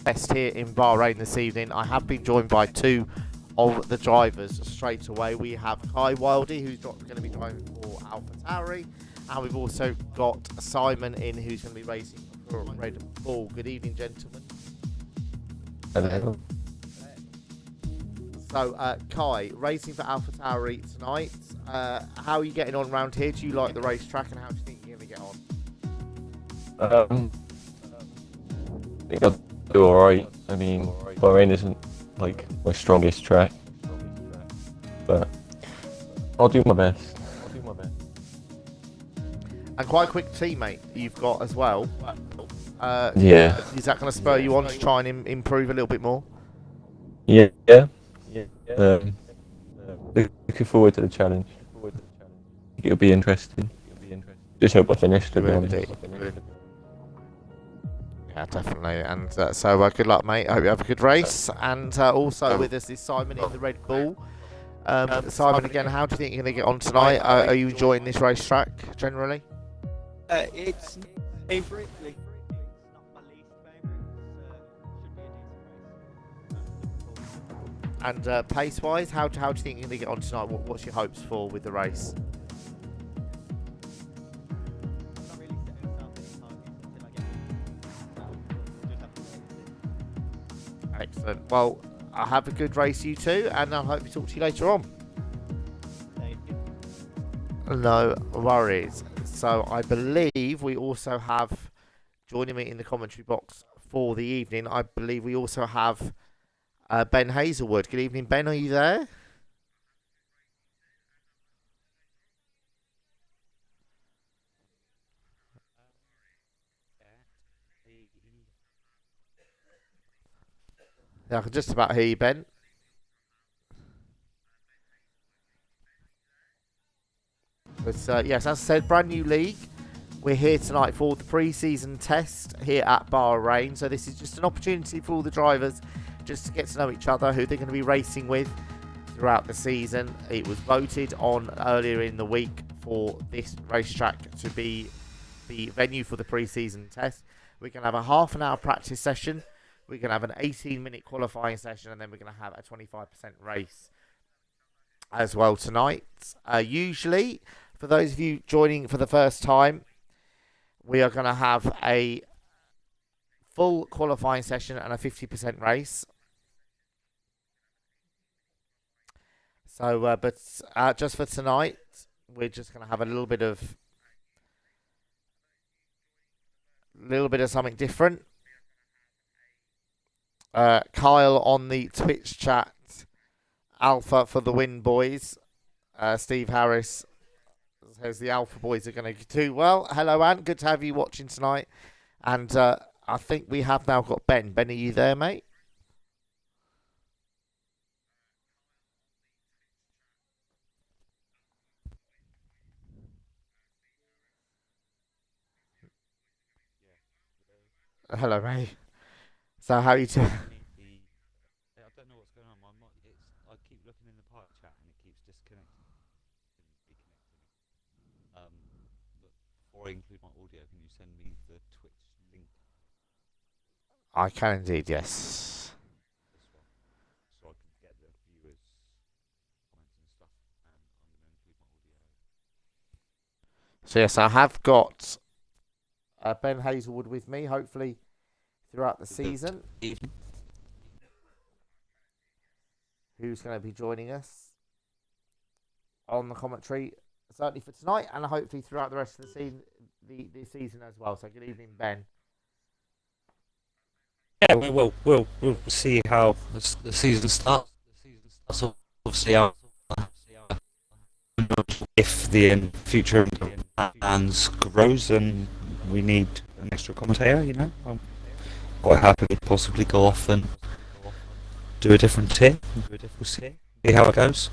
Best here in Bahrain this evening. I have been joined by two of the drivers straight away. We have Kai Wildy, who's going to be driving for AlphaTauri, and we've also got Simon in, who's going to be racing for Red Bull. Good evening, gentlemen. Hello. So, Kai, racing for AlphaTauri tonight. How are you getting on around here? Do you like the racetrack, and how do you think you're going to get on? I think I'll do alright. I mean, Bahrain isn't like my strongest track, but I'll do my best. And quite a quick teammate you've got as well. Yeah. Is that going to spur you on to try and improve a little bit more? Yeah. Looking forward to the challenge. It'll be interesting. Just hope I finish, to be honest. Yeah, definitely. And so good luck, mate. I hope you have a good race. And also with us is Simon in the Red Bull. Simon, again, how do you think you're going to get on tonight? Are you enjoying this racetrack generally? It's favourite. It's not my least favourite. Should be a decent race. And pace-wise, how do you think you're going to get on tonight? What's your hopes for with the race? Not really setting myself any targets until I get just have to wait and see. Excellent. Well, I'll have a good race, you two, and I'll hope to talk to you later on. Thank you. No worries. So I believe we also have, joining me in the commentary box for the evening, I believe we also have Ben Hazelwood. Good evening, Ben. Are you there? Yeah, I can just about hear you, Ben. But yes, as I said, brand new league. We're here tonight for the pre-season test here at Bahrain. So this is just an opportunity for all the drivers just to get to know each other, who they're going to be racing with throughout the season. It was voted on earlier in the week for this racetrack to be the venue for the pre-season test. We're going to have a half an hour practice session. We're going to have an 18-minute qualifying session, and then we're going to have a 25% race as well tonight. Usually, for those of you joining for the first time, we are going to have a full qualifying session and a 50% race. So, but just for tonight, we're just going to have a little bit of something different. Kyle on the Twitch chat, Alpha for the win, boys. Steve Harris says the Alpha boys are going to do well. Hello, Ant. Good to have you watching tonight. And I think we have now got Ben. Ben, are you there, mate? Hello, mate. So how you doing? I don't know what's going on. I keep looking in the park chat and it keeps disconnecting. But before I include my audio, can you send me the Twitch link? I can indeed, yes. This one, so I can get the viewers' comments and stuff. And I'm going to include my audio. So yes, I have got Ben Hazelwood with me, hopefully throughout the season, who's going to be joining us on the commentary, certainly for tonight, and hopefully throughout the rest of the season as well. So good evening, Ben. Yeah, we'll see how the season starts. So obviously, if the future plans grows and we need an extra commentator, I'm quite happy to possibly go off and do a different tier. We'll see how it goes.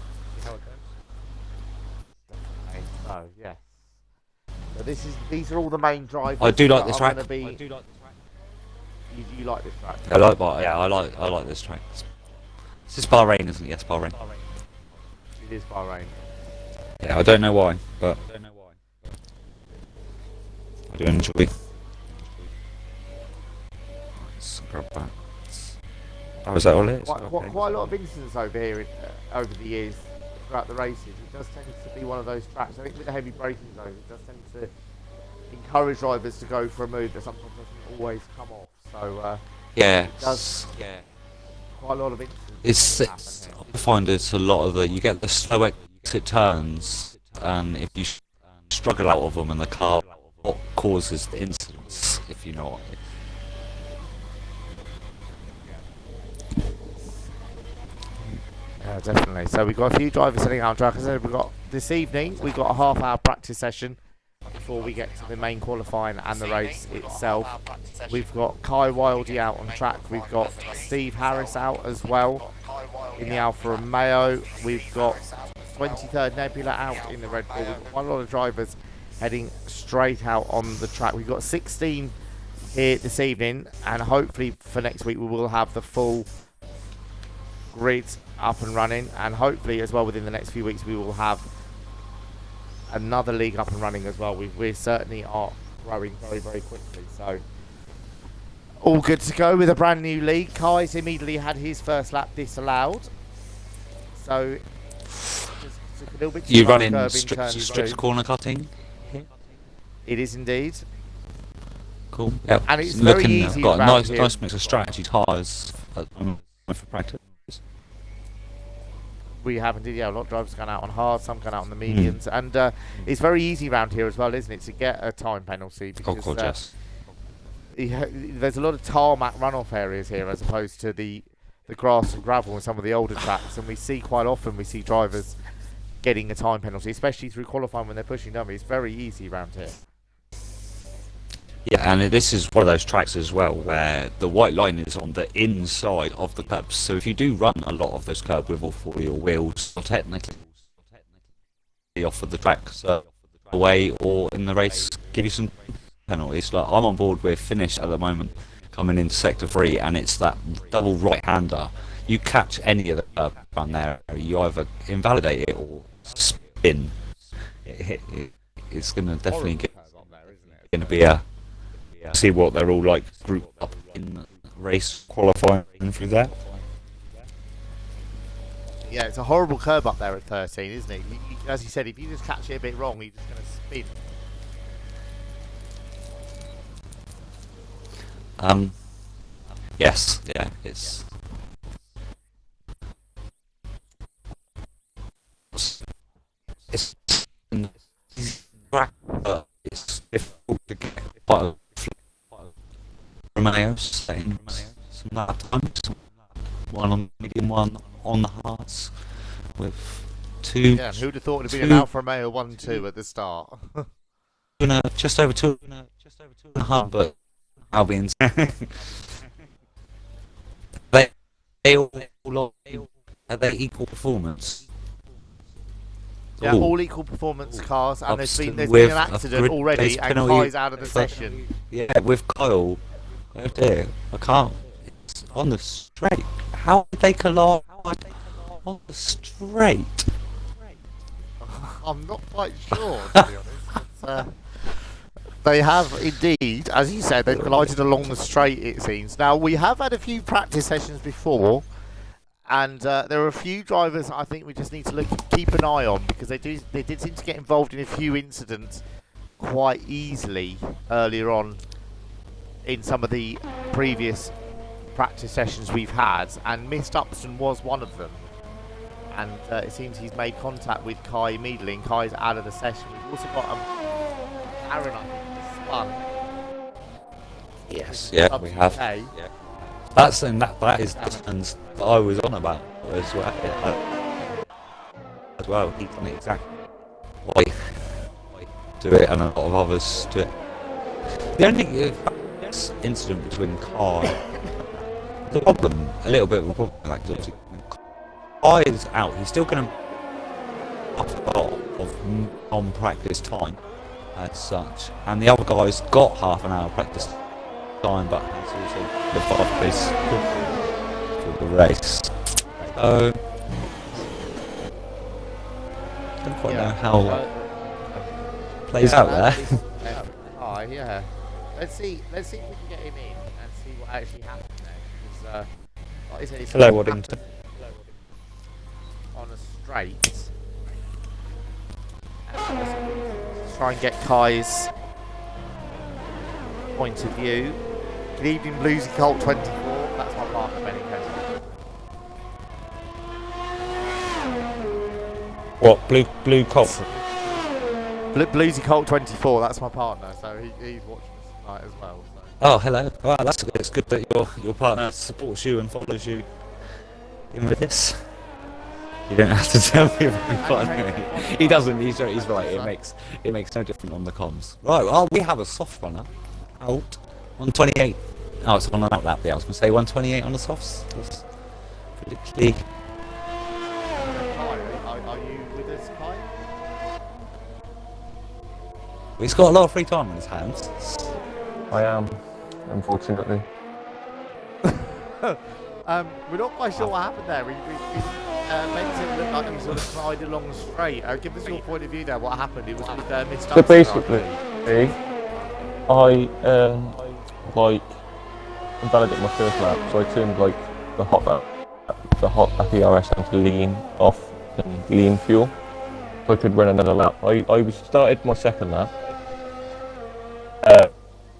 So yeah. So these are all the main drivers. I do like this that are track. gonna be- You like this track? I like this track. This is Bahrain, isn't it? Yes, Bahrain. It is Bahrain. Yeah, I don't know why, but I do enjoy. Let's grab that. Oh, is that all it is? quite, Okay. quite a lot of incidents over here over the years throughout the races. It does tend to be one of those tracks. I think with the heavy braking zones, it does tend to encourage drivers to go for a move that sometimes doesn't always come off. So Yeah. it does quite a lot of incidents. It's I find it's a lot of you get the slow exit turns, and if you struggle out of them, and the car what causes the incidents, if you know what I mean. Yeah, definitely. So we've got a few drivers sitting out on track. As I said, we've got this evening, we've got a half-hour practice session before we get to the main qualifying and the race itself. We've got Kai Wildy out on track. We've got Steve Harris out as well in the Alfa Romeo. We've got 23rd Nebula out in the Red Bull. We've got quite a lot of drivers heading straight out on the track. We've got 16 here this evening, and hopefully for next week we will have the full grid up and running, and hopefully as well within the next few weeks we will have another league up and running as well. We certainly are growing very, very quickly, so all good to go with a brand new league. Kai's immediately had his first lap disallowed, so just took a little bit too You much run in curb strict turn two. corner cutting. It is indeed. Cool. Yeah. And it's very looking. easy I've got a around nice, here. nice mix of strategy tyres at the moment for practice. We have indeed, yeah, a lot of drivers going out on hard, some going out on the mediums, and it's very easy around here as well, isn't it, to get a time penalty, Oh because god, yes. there's a lot of tarmac runoff areas here as opposed to the grass and gravel and some of the older tracks, and we see quite often drivers getting a time penalty, especially through qualifying when they're pushing dummy. It's very easy around here. Yeah, and this is one of those tracks as well where the white line is on the inside of the curbs. So if you do run a lot of those curbs with all four of your wheels, you'll technically off of the track, so away or in the race, give you some penalties. Like I'm on board with Finish at the moment, coming into sector 3, and it's that double right-hander. You catch any of the curb around there, you either invalidate it or spin. It's going to definitely going to be a see what they're all like grouped up in race qualifying through that. Yeah, it's a horrible curb up there at 13, isn't it? As you said, if you just catch it a bit wrong, you're just going to spin. Yes, yeah, it's it's difficult to get quite a Romeo staying some lap times, one on the medium, one on the hards, with two. Yeah, and who'd have thought it'd been an Alfa Romeo 1-2 at the start? Just over 2.5, but Albion's. they all are they equal performance? Yeah, Ooh. all equal performance cars, and there's been With an a accident grid already, race and penalty Kai's out of the session. Yeah, with Kyle. Oh dear, I can't. It's on the straight. How did they collide on the straight? I'm not quite sure, to be honest. But, they have indeed, as you said, they've collided along the straight, it seems. Now, we have had a few practice sessions before, and there are a few drivers I think we just need to keep an eye on, because they did seem to get involved in a few incidents quite easily earlier on in some of the previous practice sessions we've had, and Mist Upson was one of them. And it seems he's made contact with Kai immediately, and Kai's out of the session. We've also got Aaron, I think, spun. Yes, yeah, we have. UK. Yeah. That is the turns that I was on about as well. As well, he done it exactly. Why do it, and a lot of others do it. The only incident between Kai, the problem, a little bit of a problem, like obviously, Kai is out. He's still going to have a lot of non-practice time as such, and the other guy's got half an hour practice time, but has also the 5 pace for the race. So don't quite know how it plays out there. Yeah. Let's see if we can get him in and see what actually happened there. Because Like I said, it's Hello, not Waddington. on a straight. And let's try and get Kai's point of view. Good evening, Bluesy Colt 24. That's my partner, Benny Kessler. What, blue Colt? Bluesy Colt 24. That's my partner. So he's watching us tonight as well. So. Oh, hello. Well, it's good that your partner supports you and follows you in with this. You don't have to tell me about partner. He doesn't. He's right. It makes no difference on the comms. Right. Well, we have a soft runner out 128. Oh, it's on an outlap. Yeah, I was going to say 128 on the softs. That's predictably. Are you with us, Kai? He's got a lot of free time on his hands. I am, unfortunately. We're not quite sure what happened there. We meant it looked like we sort of slid along straight. Give us your point of view there. What happened? It was with Miss So basically, I like invalidated my first lap, so I turned like the hot ERS down to lean off and lean fuel, so I could run another lap. I started my second lap,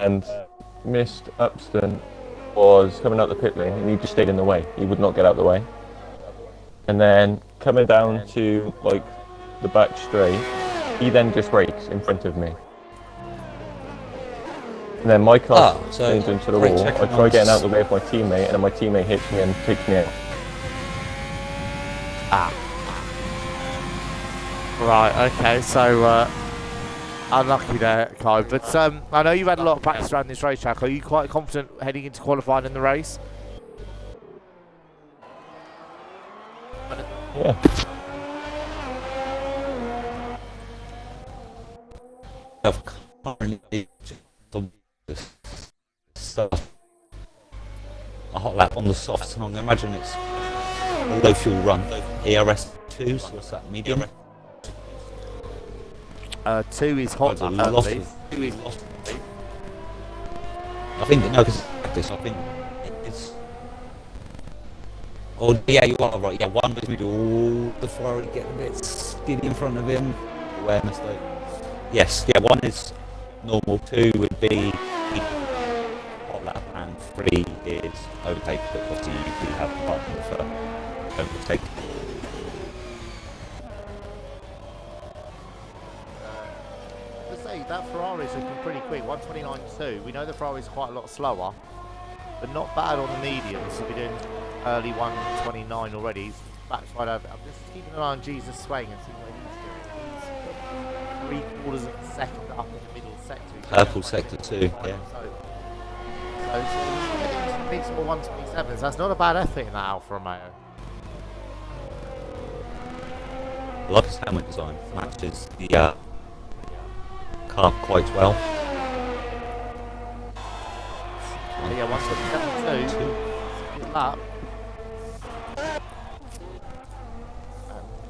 and missed Upston was coming out the pit lane, and he just stayed in the way. He would not get out the way. And then coming down to like the back straight, he then just brakes in front of me. And then my car turns into the wall. I try getting out of the way of my teammate, and then my teammate hits me and takes me out. Right, okay, so unlucky there, Kai. But I know you've had a lot of practice around this racetrack. Are you quite confident heading into qualifying in the race? Yeah. I've currently done a hot lap on the softs, and I can imagine it's a low fuel run. ERS 2, so what's that, medium? 2 is hot lap, I believe. 2 is hot. I think, no, because I think it's... Oh, yeah, you are right. Yeah, 1 was me do all the Ferrari get a bit skinny in front of him. Aware mistake. Yes, yeah, 1 is normal, 2 would be hot lap, and 3 is overtake, but obviously you do have the button for overtake. That Ferrari's looking pretty quick, 129.2. We know the Ferrari's quite a lot slower, but not bad on the mediums. So we're doing early 129 already. Backside over. I'm just keeping an eye on Jesus Swing and seeing what he's doing. He's 3/4 of a second up in the middle sector. Purple sector 2, yeah. So he's getting big small 127s. That's not a bad effort in that Alfa Romeo. I like his helmet design. Matches the car quite well. Yeah, 127.2. Good lap.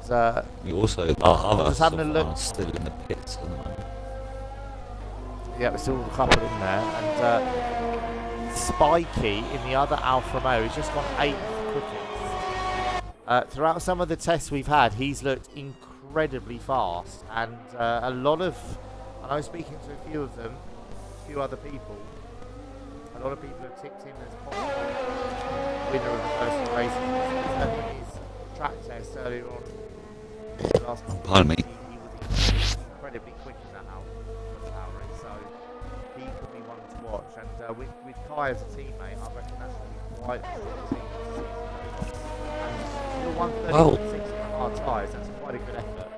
And You also other just having a look. are still in the pits at the moment. Yeah, we're still a couple in there. And Spiky in the other Alfa Romeo, he's just gone 8th quickest. Throughout some of the tests we've had, he's looked incredibly fast, and a lot of, I know speaking to a few of them, a few other people, a lot of people have ticked him as possible winner of the first race. I think his track test earlier on the last couple Pardon me. he was incredibly quick in that Power race, so he could be one to watch. And with Kai as a teammate, I reckon that's going to be quite a strong team this season. And still 136 on hard tyres, that's quite a good effort.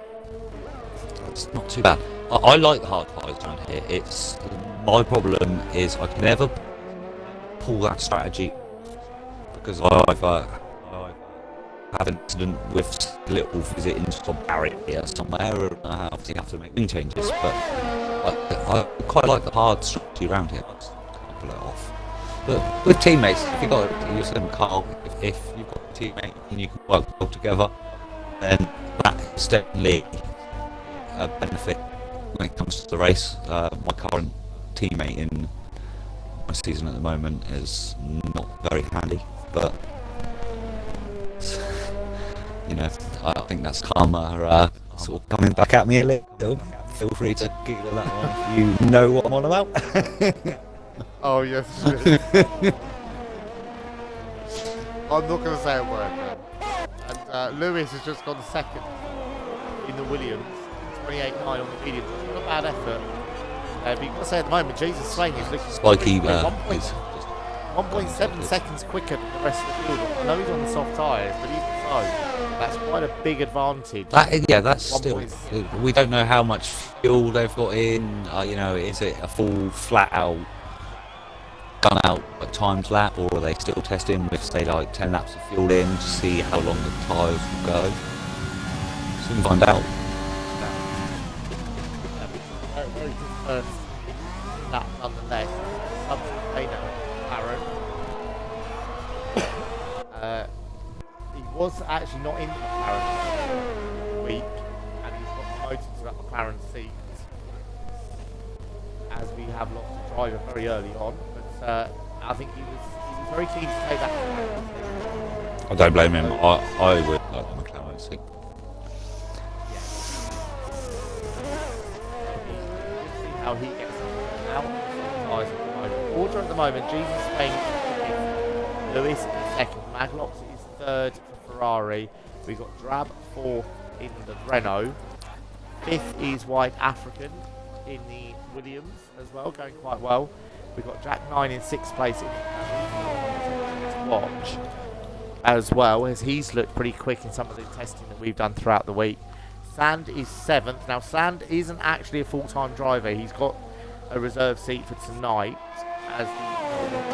It's not too bad. I like the hard tyres around here. It's my problem is I can never pull that strategy because I have an incident with a little visit into a barrier somewhere, and I obviously have to make wing changes. But I quite like the hard strategy around here. I just can't pull it off. But with teammates, if you've got your same car, if you've got a teammate and you can work well together, then that is definitely a benefit when it comes to the race. My current teammate in my season at the moment is not very handy, but you know, I think that's karma sort of coming back at me a little. Feel free to Google that one if you know what I'm on about. Oh, yes. I'm not going to say a word, man. And Lewis has just gone second in the Williams, 28.9 on the medium. Not a bad effort. But you've got to say at the moment, Jesus Swain is looking Spiky is just 1.7 seconds quicker than the rest of the field. I know he's on the soft tyres, but even so, that's quite a big advantage. That's still. We don't know how much fuel they've got in. You know, is it a full flat out, gun out times lap, or are they still testing with say like 10 laps of fuel in to see how long the tyres will go? Soon find out. Very good first lap nonetheless. Subsequently, he was actually not in the McLaren week, and he's got promoted to that McLaren seat as we have lost a driver very early on. But I think he was very keen to take that. I don't blame him. I would like the McLaren seat. See how he gets out. Order at the moment, Jesus Spain is Lewis in second, Maglox is third for Ferrari, we've got Drab fourth in the Renault, fifth is White African in the Williams as well, going quite well. We've got Jack 9 in sixth place in the watch as well, as he's looked pretty quick in some of the testing that we've done throughout the week. Sand is seventh. Now Sand isn't actually a full-time driver, he's got a reserve seat for tonight as the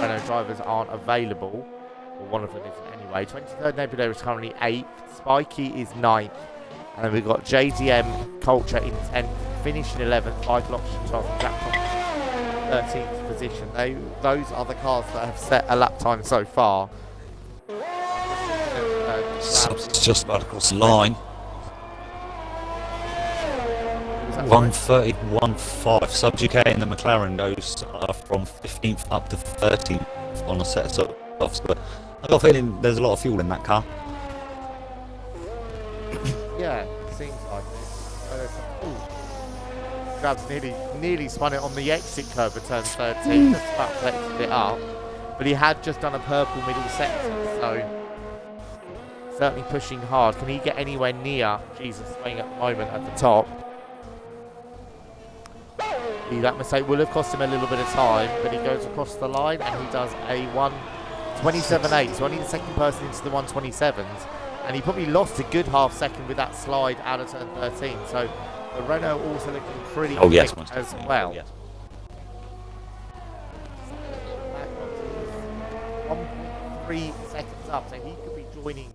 Renault drivers aren't available, or one of them isn't anyway. 23rd Nebula is currently 8th, Spikey is 9th, and then we've got JDM Culture in 10th, Finish in 11th, Vital Option Charles and Jack 13th position. Those are the cars that have set a lap time so far. Subs just about across the line. 130, 1.5. Subs UK and the McLaren goes from 15th up to 13th on a set of softs, but I've got a feeling there's a lot of fuel in that car. Yeah, it seems like it. Grabs nearly spun it on the exit curve at turn 13, just about flexed it up, but he had just done a purple middle sector, so certainly pushing hard. Can he get anywhere near Jesus Swing at the moment at the top? That mistake will have cost him a little bit of time, but he goes across the line and he does a 1:27.8, so only the second person into the 1:27s, and he probably lost a good half second with that slide out of turn 13, so the Renault also looking pretty quick as well. 1.3 seconds up, so he could be joining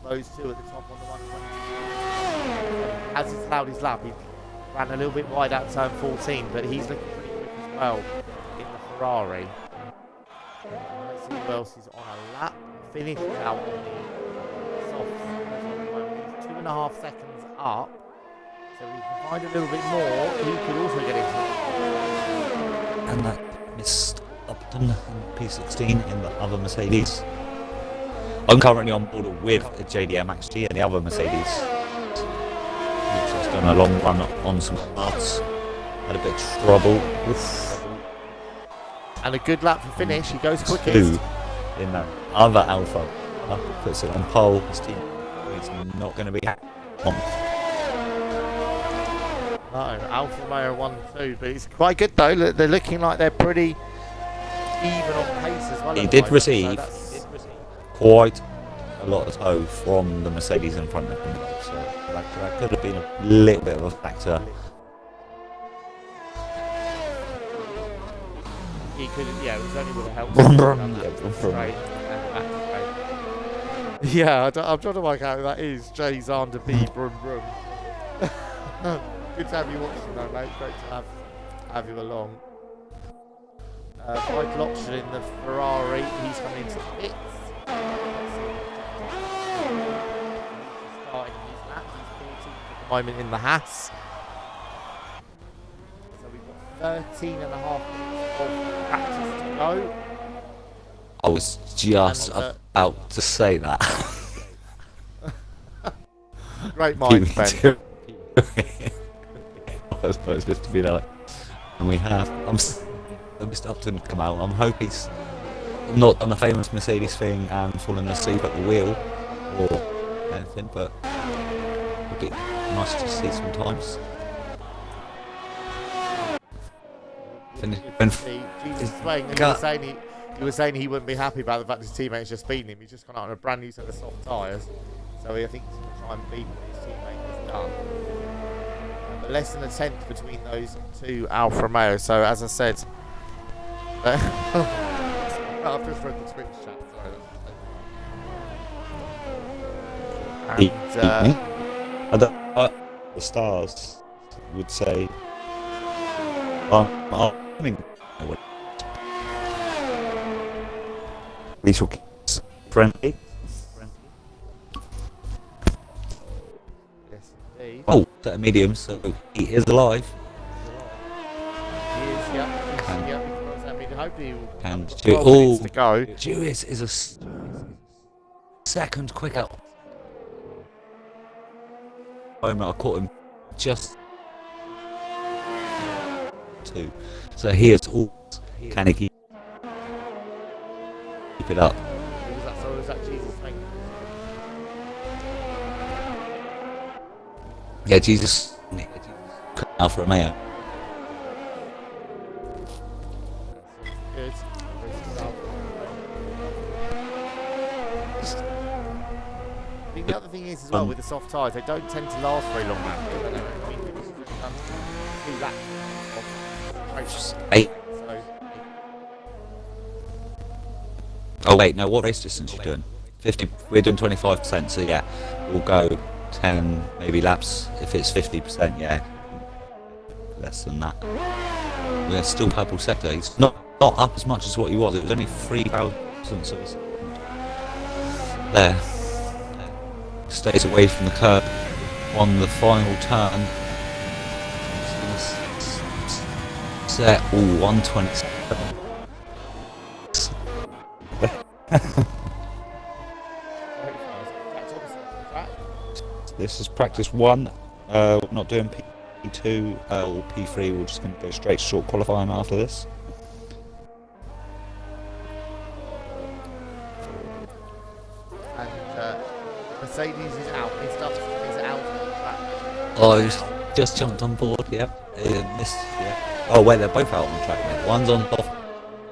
those two at the top on the 1:20. As he's allowed his lap, he ran a little bit wide out turn 14, but he's looking pretty quick as well in the Ferrari. Let's see who else is on a lap. Finished out on the softs. He's 2.5 seconds up, so we can find a little bit more. He could also get into it. And that missed Upton in P16 in the other Mercedes. I'm currently on board with a JDM XG and the other Mercedes. He's done a long run on some parts. Had a bit of trouble. And a good lap for finish. He goes quickest. Two in that other Alpha. Puts it on pole. His team is not going to be happy. No, Alfa Romeo 1-2, but it's quite good though. They're looking like they're pretty even on pace as well. He did receive quite a lot of tow from the Mercedes in front of him, so that could have been a little bit of a factor. He could, yeah, it was only with a help. Yeah, I'm trying to work out who that is. Jay Zander B. Brum Brum. Good to have you watching though, mate. Great to have you along. Michael Option in the Ferrari. He's coming into the pits. Starting his lap. He's 14th at the moment in the Haas. So we've got 13.5 minutes of practice to go. I was just about to say that. Great minds, Ben. I was supposed just to be like, and we have. Mr. Upton come out. I'm hoping he's not done the famous Mercedes thing and fallen asleep at the wheel or anything, but it'd be nice to see sometimes. Jesus Wayne, you were saying he wouldn't be happy about the fact his teammates just beaten him. He's just gone out on a brand new set of soft tyres, so I think he's going to try and beat what his teammate has done. But less than a tenth between those two Alfa Romeo. So as I said, I've just read the Twitch chat. Sorry. And the stars would say, I mean, these will keep friendly. Yes, indeed. Oh, set a medium, so he is alive. He is, yeah. Hopefully And minutes to go. Lewis is a second quicker. I caught him just two. So he is all. Can he keep it up? Was that Jesus thing? Yeah, Jesus. Alfa Romeo. Good. I think the other thing is as well with the soft tyres, they don't tend to last very long. Two laps. Eight. So, Oh wait, no. What race distance are you doing? 50. We're doing 25%. So yeah, we'll go 10 maybe laps if it's 50%. Yeah, less than that. We're still purple sector. He's not up as much as what he was. It was only 3,000. There. Stays away from the curb on the final turn. Set 127. This is practice 1. Not doing P2 or P3. We're just going to go straight short qualifying after this. and Mercedes is out. His stuff is out. Oh, he's just jumped on board. Yep. Missed. Yeah. Oh wait, they're both out on the track. Mate. One's on soft,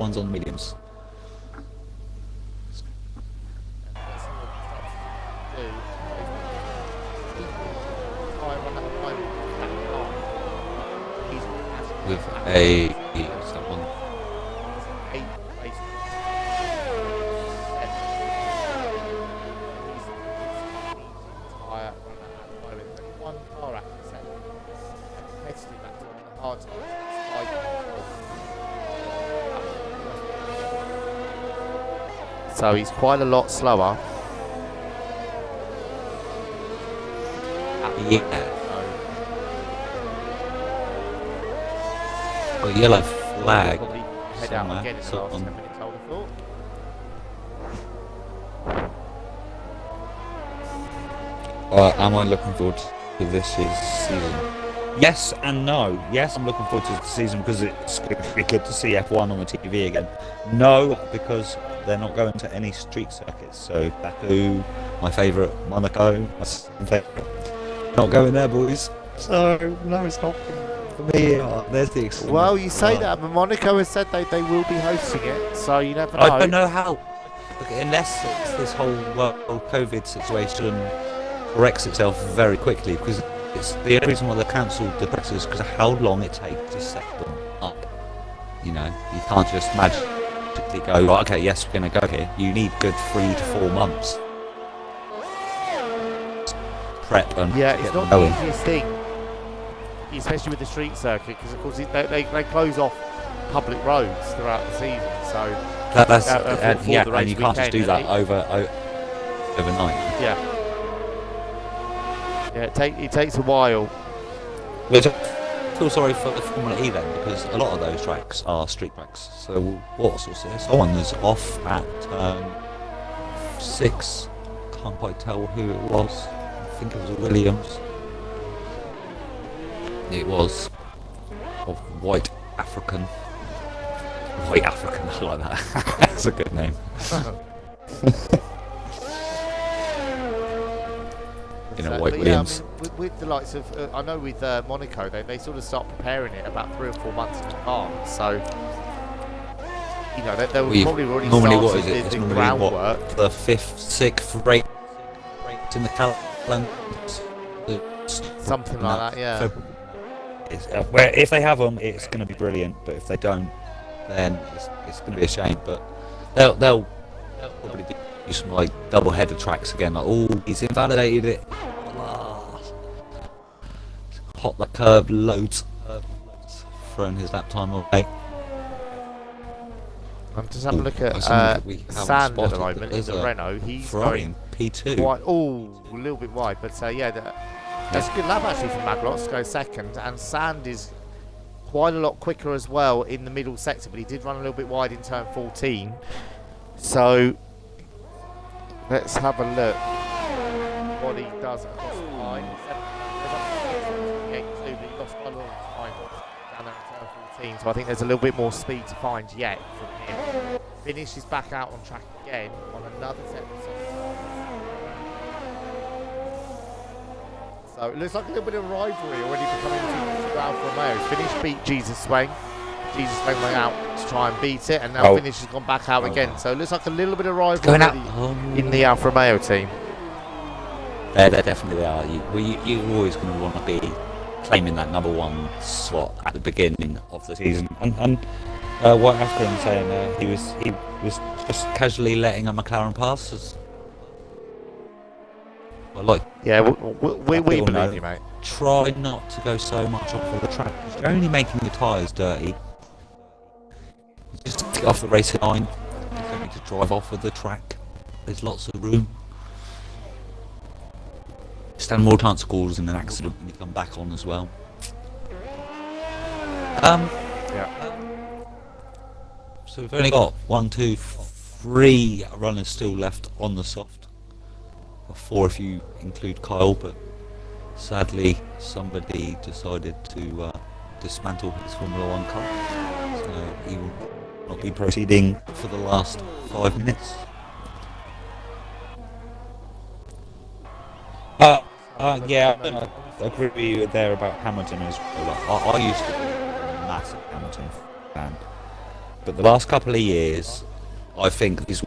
one's on mediums. With a someone. So he's quite a lot slower. Yeah. A yellow flag. Head out again in the last 10 minutes, I would have thought. Am I looking forward to this season? Yes and no. Yes, I'm looking forward to the season because it's going to be good to see F1 on the TV again. No, because they're not going to any street circuits. So Baku, my favourite, Monaco, my second favourite. Not going there, boys. So no, it's not for me. There's the excuse. Well, you say that, but Monaco has said they will be hosting it, so you never know. I don't know how. Unless this whole COVID situation corrects itself very quickly, because it's the only reason why they cancelled the practices because of how long it takes to set them up. You know, you can't just magically go, right, okay, yes, we're going to go here. You need good 3 to 4 months prep and yeah, get it's them not going. the easiest thing, especially with the street circuit, because of course they close off public roads throughout the season. So That's and you can't just do that overnight. Yeah, it takes a while. Which I feel sorry for the Formula E then, because a lot of those tracks are street tracks. So what's this? Someone is off at 6. Can't quite tell who it was. think it was a Williams. It was of white African. White African, I like that. That's a good name. White But Williams. I mean, with the likes of, I know with Monaco, they sort of start preparing it about 3 or 4 months in advance. So, they were probably already normally what started is it? It's the normally groundwork. the 5th, 6th race in the calendar. Something like that, yeah. Where if they have them, it's going to be brilliant. But if they don't, then it's going to be a shame. But they'll probably do some like double-header tracks again. Like, oh, he's invalidated it. Hot the curb, loads, thrown his lap time away. I'm just having a look at Sand at the moment in the Renault. He's Ferrari going P2. wide, a little bit wide, but that's a good lap actually from Maglots to go second, and Sand is quite a lot quicker as well in the middle sector, but he did run a little bit wide in turn 14. So let's have a look what he does across the line. He lost quite a lot of time down there in turn 14, so I think there's a little bit more speed to find yet from him. Finish is back out on track again on another set of so it looks like a little bit of rivalry already becoming between two Alfa Romeos. Finish beat Jesus Swain. Jesus Swain went out to try and beat it, and now Finish has gone back out again. So it looks like a little bit of rivalry in the Alfa Romeo team. They definitely are. You're always going to want to be claiming that number 1 slot at the beginning of the season. And White African saying he was just casually letting a McLaren pass. Yeah, we believe you, mate. Try not to go so much off of the track. You're only making your tyres dirty. Just get off the racing line. You don't need to drive off of the track. There's lots of room. Stand more chance of causing an accident when you come back on as well. So we've only got 1, 2, 3 runners still left on the soft. 4 if you include Kyle, but sadly somebody decided to dismantle his Formula 1 car, so he will not be proceeding for the last 5 minutes. Yeah, I agree with you there about Hamilton as well. I used to be a massive Hamilton fan, but the last couple of years I think his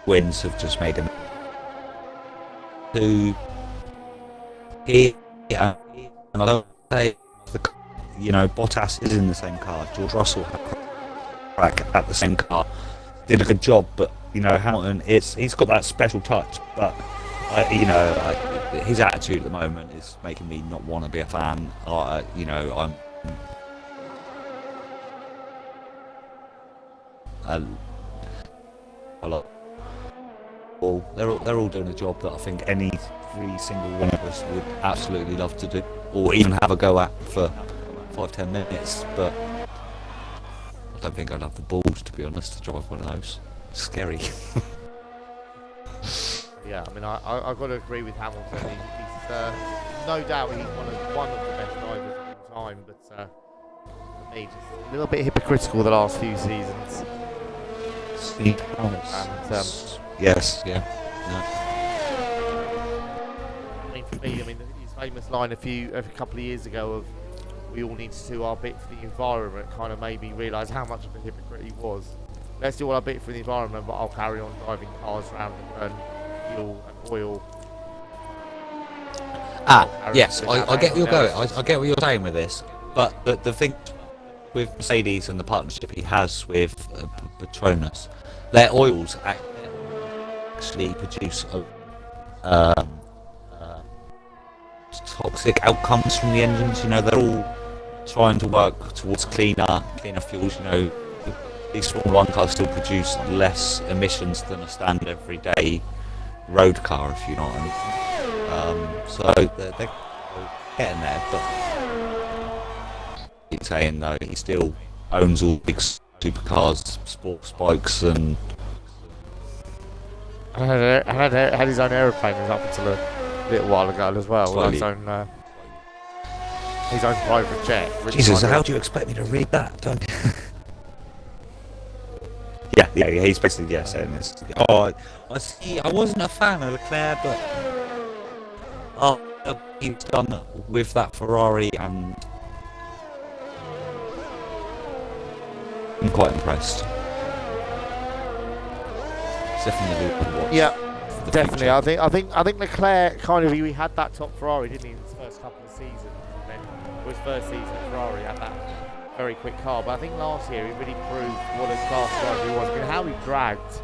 wins have just made him to here, and I don't say Bottas is in the same car. George Russell had crack at the same car, did a good job, but Hamilton, he's got that special touch. But his attitude at the moment is making me not want to be a fan. I'm a lot. Well, they're all doing a job that I think any single one of us would absolutely love to do, or even have a go at for 5-10 minutes. But I don't think I'd have the balls, to be honest, to drive one of those. It's scary. Yeah, I mean, I've got to agree with Hamilton. He's no doubt he's one of the best drivers of all time, but for me, just a little bit hypocritical the last few seasons. Steve yes, yeah. No. I mean, for me, his famous line a couple of years ago of "we all need to do our bit for the environment" kind of made me realise how much of a hypocrite he was. Let's do all our bit for the environment, but I'll carry on driving cars around and burn fuel and oil. Yes, I get where you're going. I get what you're saying with this, but the thing with Mercedes and the partnership he has with Petronas, their oils actually produce toxic outcomes from the engines. They're all trying to work towards cleaner fuels. These Formula 1 cars still produce less emissions than a standard everyday road car, if you know what I mean. So they're getting there, but he's saying though he still owns all big supercars, sports bikes, and had his own aeroplane up until a little while ago as well. Slightly. His own private jet. Really Jesus, kind how of- do you expect me to read that? Don't you? yeah, he's basically saying this. Oh, I see. I wasn't a fan of Leclerc, but he's done with that Ferrari, and I'm quite impressed. It's definitely worth a watch. Yeah, for the definitely. future. I think Leclerc kind of he had that top Ferrari, didn't he, in his first couple of seasons, and then with his first season at Ferrari had that very quick car. But I think last year he really proved what a class driver he was. I mean, how he dragged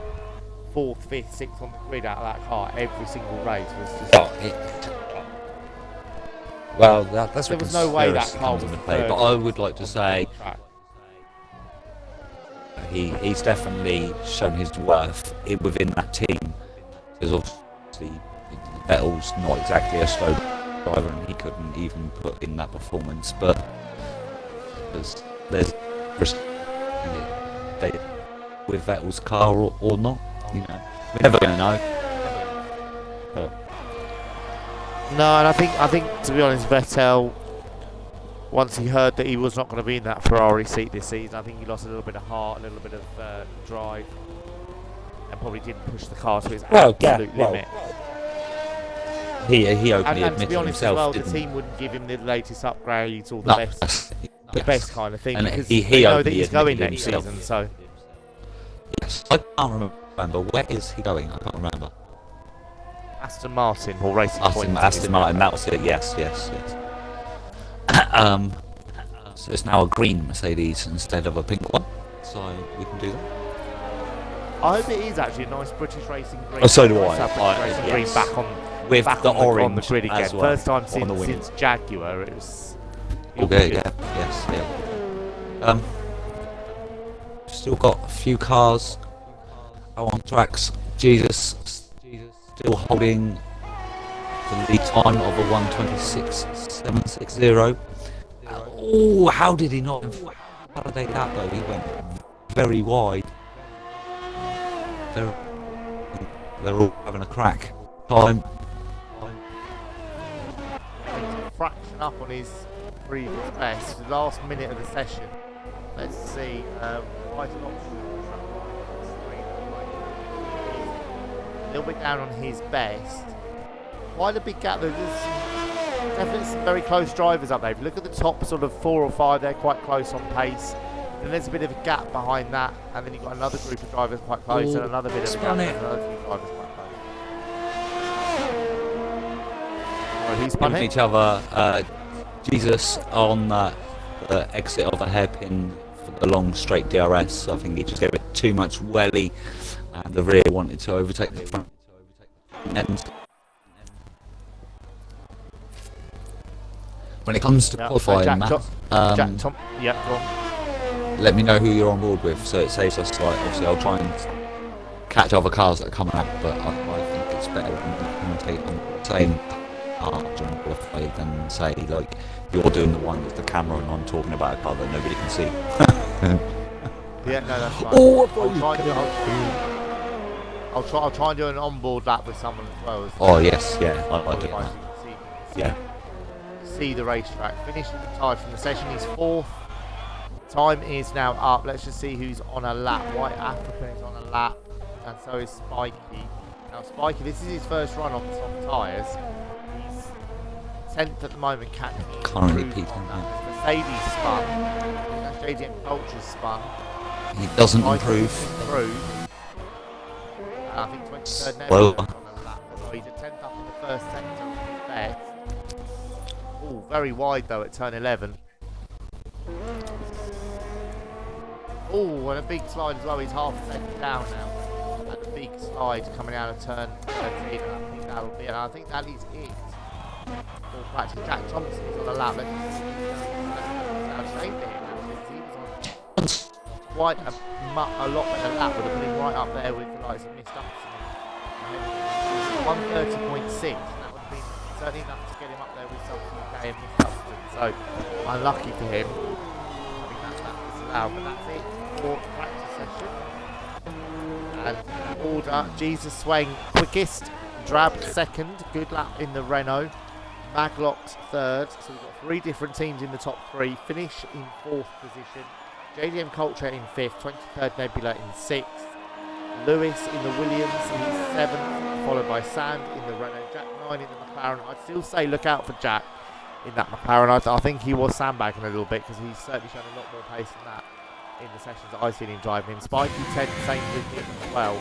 4th, 5th, 6th on the grid out of that car every single race was just. Well, that's There where was no way that conspiracy car comes was into play. third But I would like to say track. he's definitely shown his worth within that team. Because obviously Vettel's not exactly a slow driver, and he couldn't even put in that performance. But there's with Vettel's car or not, you know, we're never going to know. But No, and I think to be honest, Vettel, once he heard that he was not going to be in that Ferrari seat this season, I think he lost a little bit of heart, a little bit of drive, and probably didn't push the car to its absolute limit. He openly And to admitted be honest himself, as well, the didn't team wouldn't give him the latest upgrades or No, the best kind of thing, And because he they know that openly he's going admitted next himself. season. So Yes, I can't remember. Where is he going? I can't remember. Aston Martin or Racing Point. Aston Martin, that was it. Yes. So it's now a green Mercedes instead of a pink one. So we can do that. I hope it is actually a nice British racing green. Oh, so do I. Nice British racing green Yes. back on With back the on orange on the grid again. as well, First time on the wing. since Jaguar. It was. Okay, yeah. Still got a few cars on tracks. Jesus still holding the lead time of a 1:26.760. Oh, how did he not validate that though? He went very wide. They're all having a crack. Time. Fraction up on his previous best. The last minute of the session. Let's see. Quite an option. A little bit down on his best. Quite a big gap. There's definitely some very close drivers up there. If you look at the top sort of 4 or 5, they're quite close on pace. Then there's a bit of a gap behind that, and then you've got another group of drivers quite close, and another bit of a gap, spun and it. another few drivers quite close. Oh, he spun Hitting it. each other. Jesus on the exit of the hairpin for the long straight DRS. I think he just gave it too much welly, and the rear wanted to overtake the front end. When it comes to Yeah, qualifying, Jack Matt, Jack Tom. Yeah, go on. let me know who you're on board with, so it saves us. Like, obviously, I'll try and catch other cars that are coming up, but I think it's better when you commentate on the same car during qualifying than say like you're doing the one with the camera and I'm talking about a car that nobody can see. Yeah, no, that's fine. Oh, I'll try and do an onboard lap with someone as well. Oh yes, yeah, I do Otherwise that. you can Yeah. see the racetrack. Finished with the tie from the session. He's 4th. Time is now up. Let's just see who's on a lap. White African is on a lap, and so is Spiky. Now Spiky, this is his first run on the soft tyres. He's 10th at the moment. Currently Improve peaking, on that. Mercedes spun. That's JDM Ultra spun. He doesn't Spiky improve. improved. I think 23rd now Well. on a lap. So he's at 10th up in the first sector on his best. Oh, very wide though at turn 11. Oh, and a big slide as well. He's half a second down now. And a big slide coming out of turn 13. And I think that'll be, and I think that is it. For practice. Jack Thompson is on a lap. Let's see. Shame to him actually, 'cause he was on quite a lot better lap. Would have put him right up there with the likes of Miss Upson. 1:30.6. That would have been certainly enough to get him up there with something UK and Miss Upson. So unlucky for him. I think that's allowed, but that's it for the practice session. And order, Jesus swaying quickest, Drab second, good lap in the Renault. Maglocked third, so we've got 3 different teams in the top 3. Finish in 4th position. JDM Culture in 5th, 23rd Nebula in 6th. Lewis in the Williams, he's 7th, followed by Sand in the Renault. Jack 9 in the McLaren. I'd still say look out for Jack in that McLaren. I think he was sandbagging a little bit because he's certainly shown a lot more pace than that in the sessions that I've seen him driving. Spiky 10, same with him as well.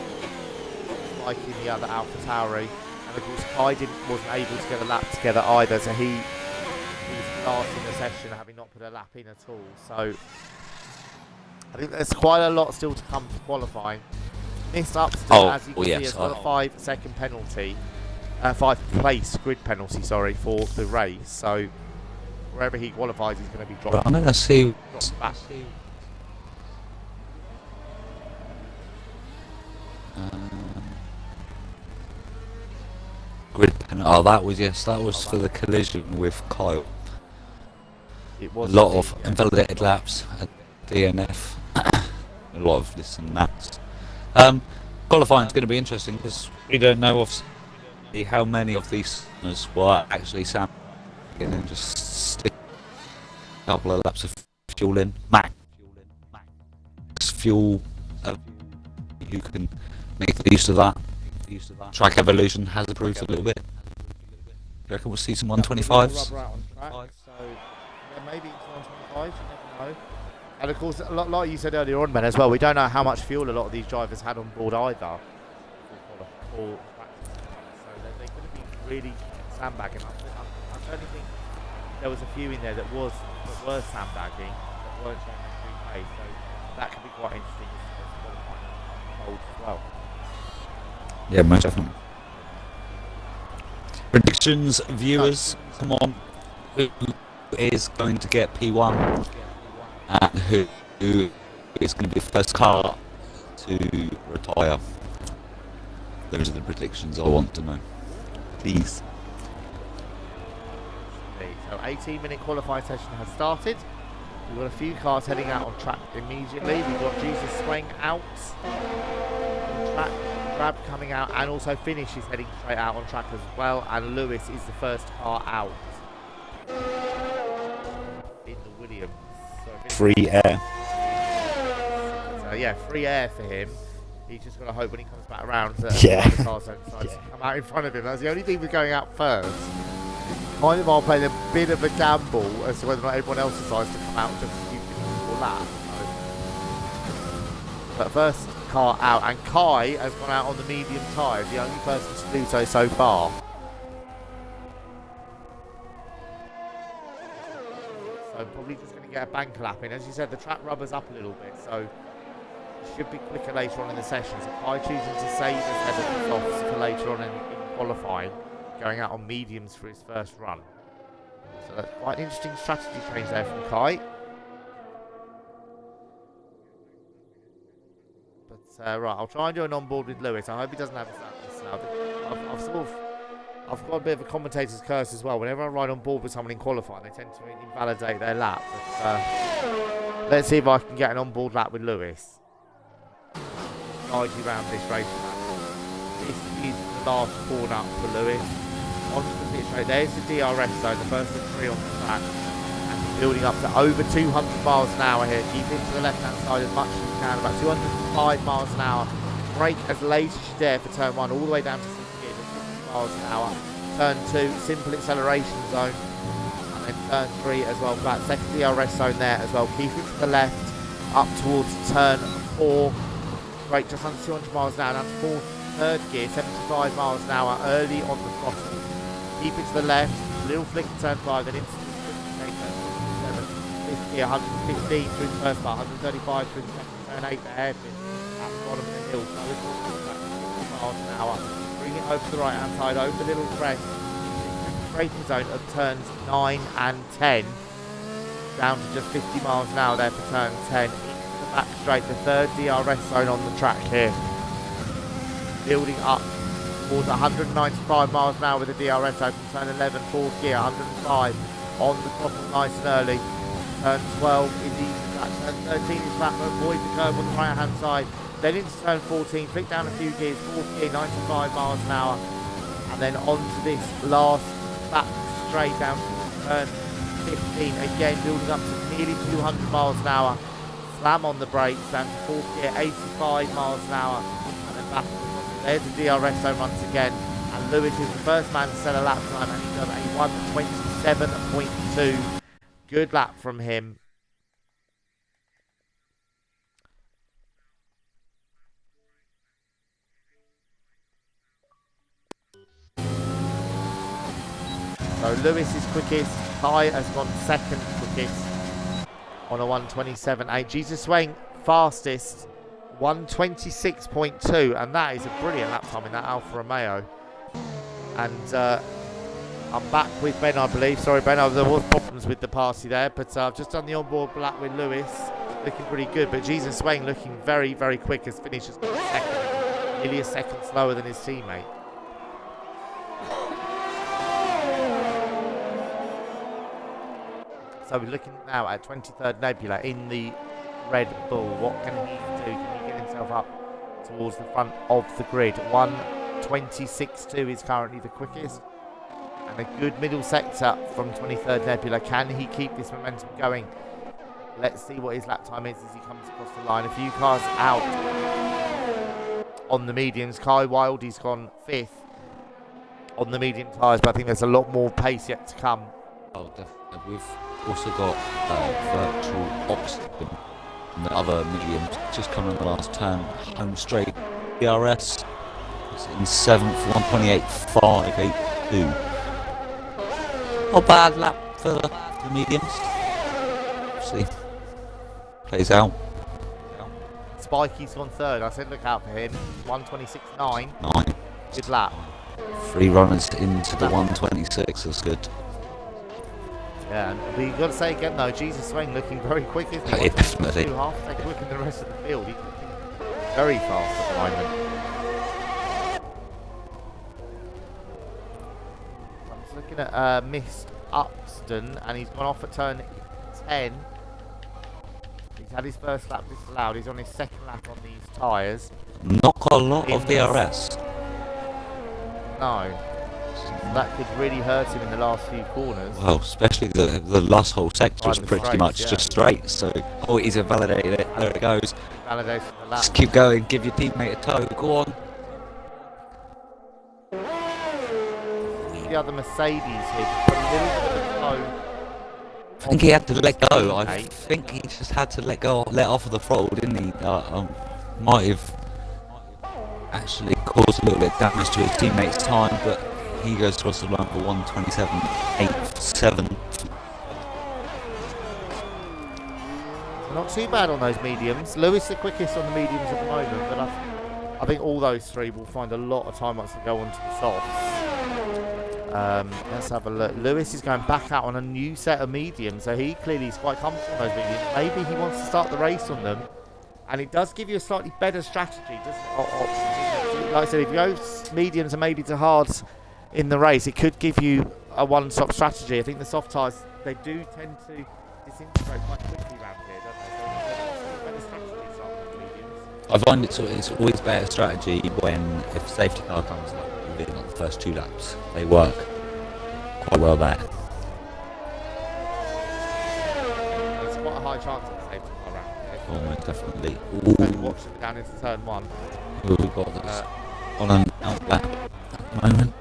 Spiky in the other Alpha Tauri. And of course Kai wasn't able to get a lap together either, so he was last in the session, having not put a lap in at all. So I think there's quite a lot still to come to qualifying. Missed up still, as you can see, has got a 5-second penalty. 5th place grid penalty, sorry, for the race. So wherever he qualifies, he's going to be dropped. I'm going to see. Back. Grid penalty. Oh, that was for the collision with Kyle. It was a lot of invalidated laps at DNF. A lot of this and that. Qualifying is going to be interesting because we don't know obviously how many of these will actually sound and just stick a couple of laps of fuel in. Max fuel. You can make the use of that. Track Evolution has improved a little bit. You reckon we'll see some 125s? Maybe it's 125, you never know. And of course, like you said earlier on, Ben, as well, we don't know how much fuel a lot of these drivers had on board either. So they could have been really sandbagging. I certainly think there was a few in there that were sandbagging, that weren't showing that free pace. So that could be quite interesting as well. Yeah, most definitely. Predictions, viewers, come on. Who is going to get P1 and who is going to be the first car to retire? Those are the predictions I want to know. Please. So 18-minute qualifying session has started. We've got a few cars heading out on track immediately. We've got Jesus Swing out on track. Grab coming out, and also Finish is heading straight out on track as well, and Lewis is the first car out in the Williams. So free air. So yeah, free air for him. He's just got to hope when he comes back around that the cars don't decide to come out in front of him. That's the only thing with going out first. Kind of are playing a bit of a gamble as to whether or not everyone else decides to come out just to keep finishing lap. But first car out, and Kai has gone out on the medium tyres, the only person to do so far. So probably just going to get a bank lap in. As you said, the track rubber's up a little bit, so it should be quicker later on in the session. So Kai choosing to save his head of the softs for later on in qualifying, going out on mediums for his first run. So that's quite an interesting strategy change there from Kai. Right, I'll try and do an on-board with Lewis. I hope he doesn't have this now. I've got a bit of a commentator's curse as well. Whenever I ride on board with someone in qualifying, they tend to invalidate their lap. But let's see if I can get an on-board lap with Lewis. Guide you around this race. This is the last corner for Lewis. Onto the pit straight. There's the DRS zone, the first of 3 on the track. Building up to over 200 miles an hour here. Keep it to the left-hand side as much as you can. About 205 miles an hour. Brake as late as you dare for turn 1, all the way down to 6 gears at 50 miles an hour. Turn 2, simple acceleration zone. And then turn 3 as well. That second DRS zone there as well. Keep it to the left, up towards turn 4. Brake just under 200 miles an hour. Down to 3rd gear, 75 miles an hour. Early on the throttle. Keep it to the left. Little flick at turn 5, then into 115 through the first part, 135 through the second, turn 8 the hairpin at the bottom of the hill. So this is 50 miles an hour. Bring it over to the right hand side, over the little crest. Braking zone of turns 9 and 10. Down to just 50 miles an hour there for turn 10. Into the back straight, the 3rd DRS zone on the track here. Building up towards 195 miles an hour with the DRS open. Turn 11, 4th gear, 105 on the top of nice and early. Turn 12 is easy flat. Turn 13 is flat, but avoid the curve on the right hand side. Then into turn 14, flick down a few gears, 4th gear, 95 miles an hour. And then onto this last back straight down to turn 15. Again, building up to nearly 200 miles an hour. Slam on the brakes down to fourth gear, 85 miles an hour. And then back. There's the DRS zone once again. And Lewis is the first man to set a lap time, and he does a 1:27.2. Good lap from him. So Lewis is quickest. Kai has gone second quickest on a 1:27.8. Jesus Swain fastest, 1:26.2, and that is a brilliant lap time in that Alfa Romeo. And I'm back with Ben, I believe. Sorry, Ben, there was problems with the party there, but I've just done the onboard lap with Lewis, looking pretty good. But Jesus Swain looking very, very quick as finishes second, nearly a second slower than his teammate. So we're looking now at 23rd Nebula in the Red Bull. What can he do? Can he get himself up towards the front of the grid? 1:26.2 is currently the quickest. And a good middle sector from 23rd Nebula. Can he keep this momentum going? Let's see what his lap time is as he comes across the line. A few cars out on the mediums. Kai Wildy's gone 5th on the medium tyres, but I think there's a lot more pace yet to come. Oh, definitely. We've also got virtual oxygen and the other mediums just coming in the last turn. Home straight. DRS is in 7th, 1:28.582. Not bad lap for the mediums. See, plays out. Spikey's gone 3rd. I said look out for him. 1:26.9. 9. Good lap. 3 runners into the 1:26. That's good. Yeah, but you've got to say again though, Jesus Swain looking very quick, isn't he? Yeah, definitely. Half a second quicker than the rest of the field. He's looking very fast at the moment. I'm just looking at Miss Upston, and he's gone off at turn 10. He's had his first lap disallowed. He's on his second lap on these tyres. Not got a lot of DRS. No. That could really hurt him in the last few corners. Well, especially the last whole sector is Right, pretty straight, much yeah. just straight. So, oh, he's validated it. There it goes. Validation of the lap. Just keep going. Give your teammate a toe. Go on. The other Mercedes here, just put a little bit of flow. I think he had to let go. I Okay. think he just had to let off of the throttle, didn't he? Might have actually caused a little bit of damage to his teammate's time, but he goes across the line for 1:27.87. Not too bad on those mediums. Lewis the quickest on the mediums at the moment, but I think all those three will find a lot of time once they go onto the softs. Let's have a look. Lewis is going back out on a new set of mediums, so he clearly is quite comfortable on those mediums. Maybe he wants to start the race on them, and it does give you a slightly better strategy, doesn't it? Options. Like I said, if you go mediums and maybe to hards in the race, it could give you a one-stop strategy. I think the soft tyres, they do tend to disintegrate quite quickly around here, don't they? So it's better strategy starting with mediums. I find it's always better strategy when if a safety car comes within the first 2 laps. They work quite well there. There's quite a high chance of a safety car around here. Oh, most definitely. Only watch it down into turn 1. Ooh, we've got this on an out lap at the moment.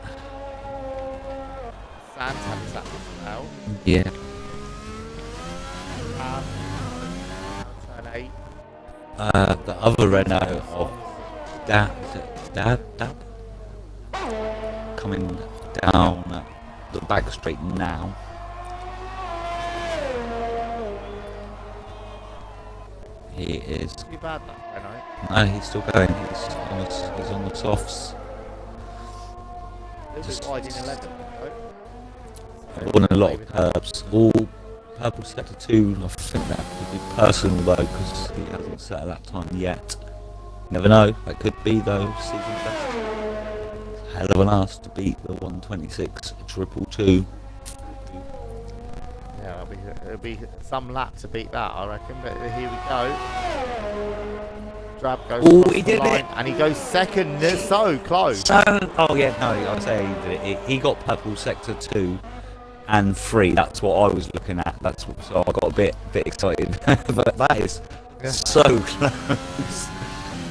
Sand's had his lap now. Yeah. Turn 8. The other Renault of Dad coming down the back straight now. He is. Too bad that, Renault. No, he's still going. He's on the softs. A little bit wide in 11. On a lot of curbs. All purple sector 2. I think that could be personal though, because he hasn't set a lap time yet. Never know. That could be though. Season best. Hell of an ass to beat the 1:26.222. Yeah, it'll be some lap to beat that, I reckon. But here we go. Drab goes Oh, across he the did line, it. and he goes second. They're so close. So, oh yeah, no, I was saying that he got purple sector 2 and 3. That's what I was looking at. So I got a bit excited. But that is so close.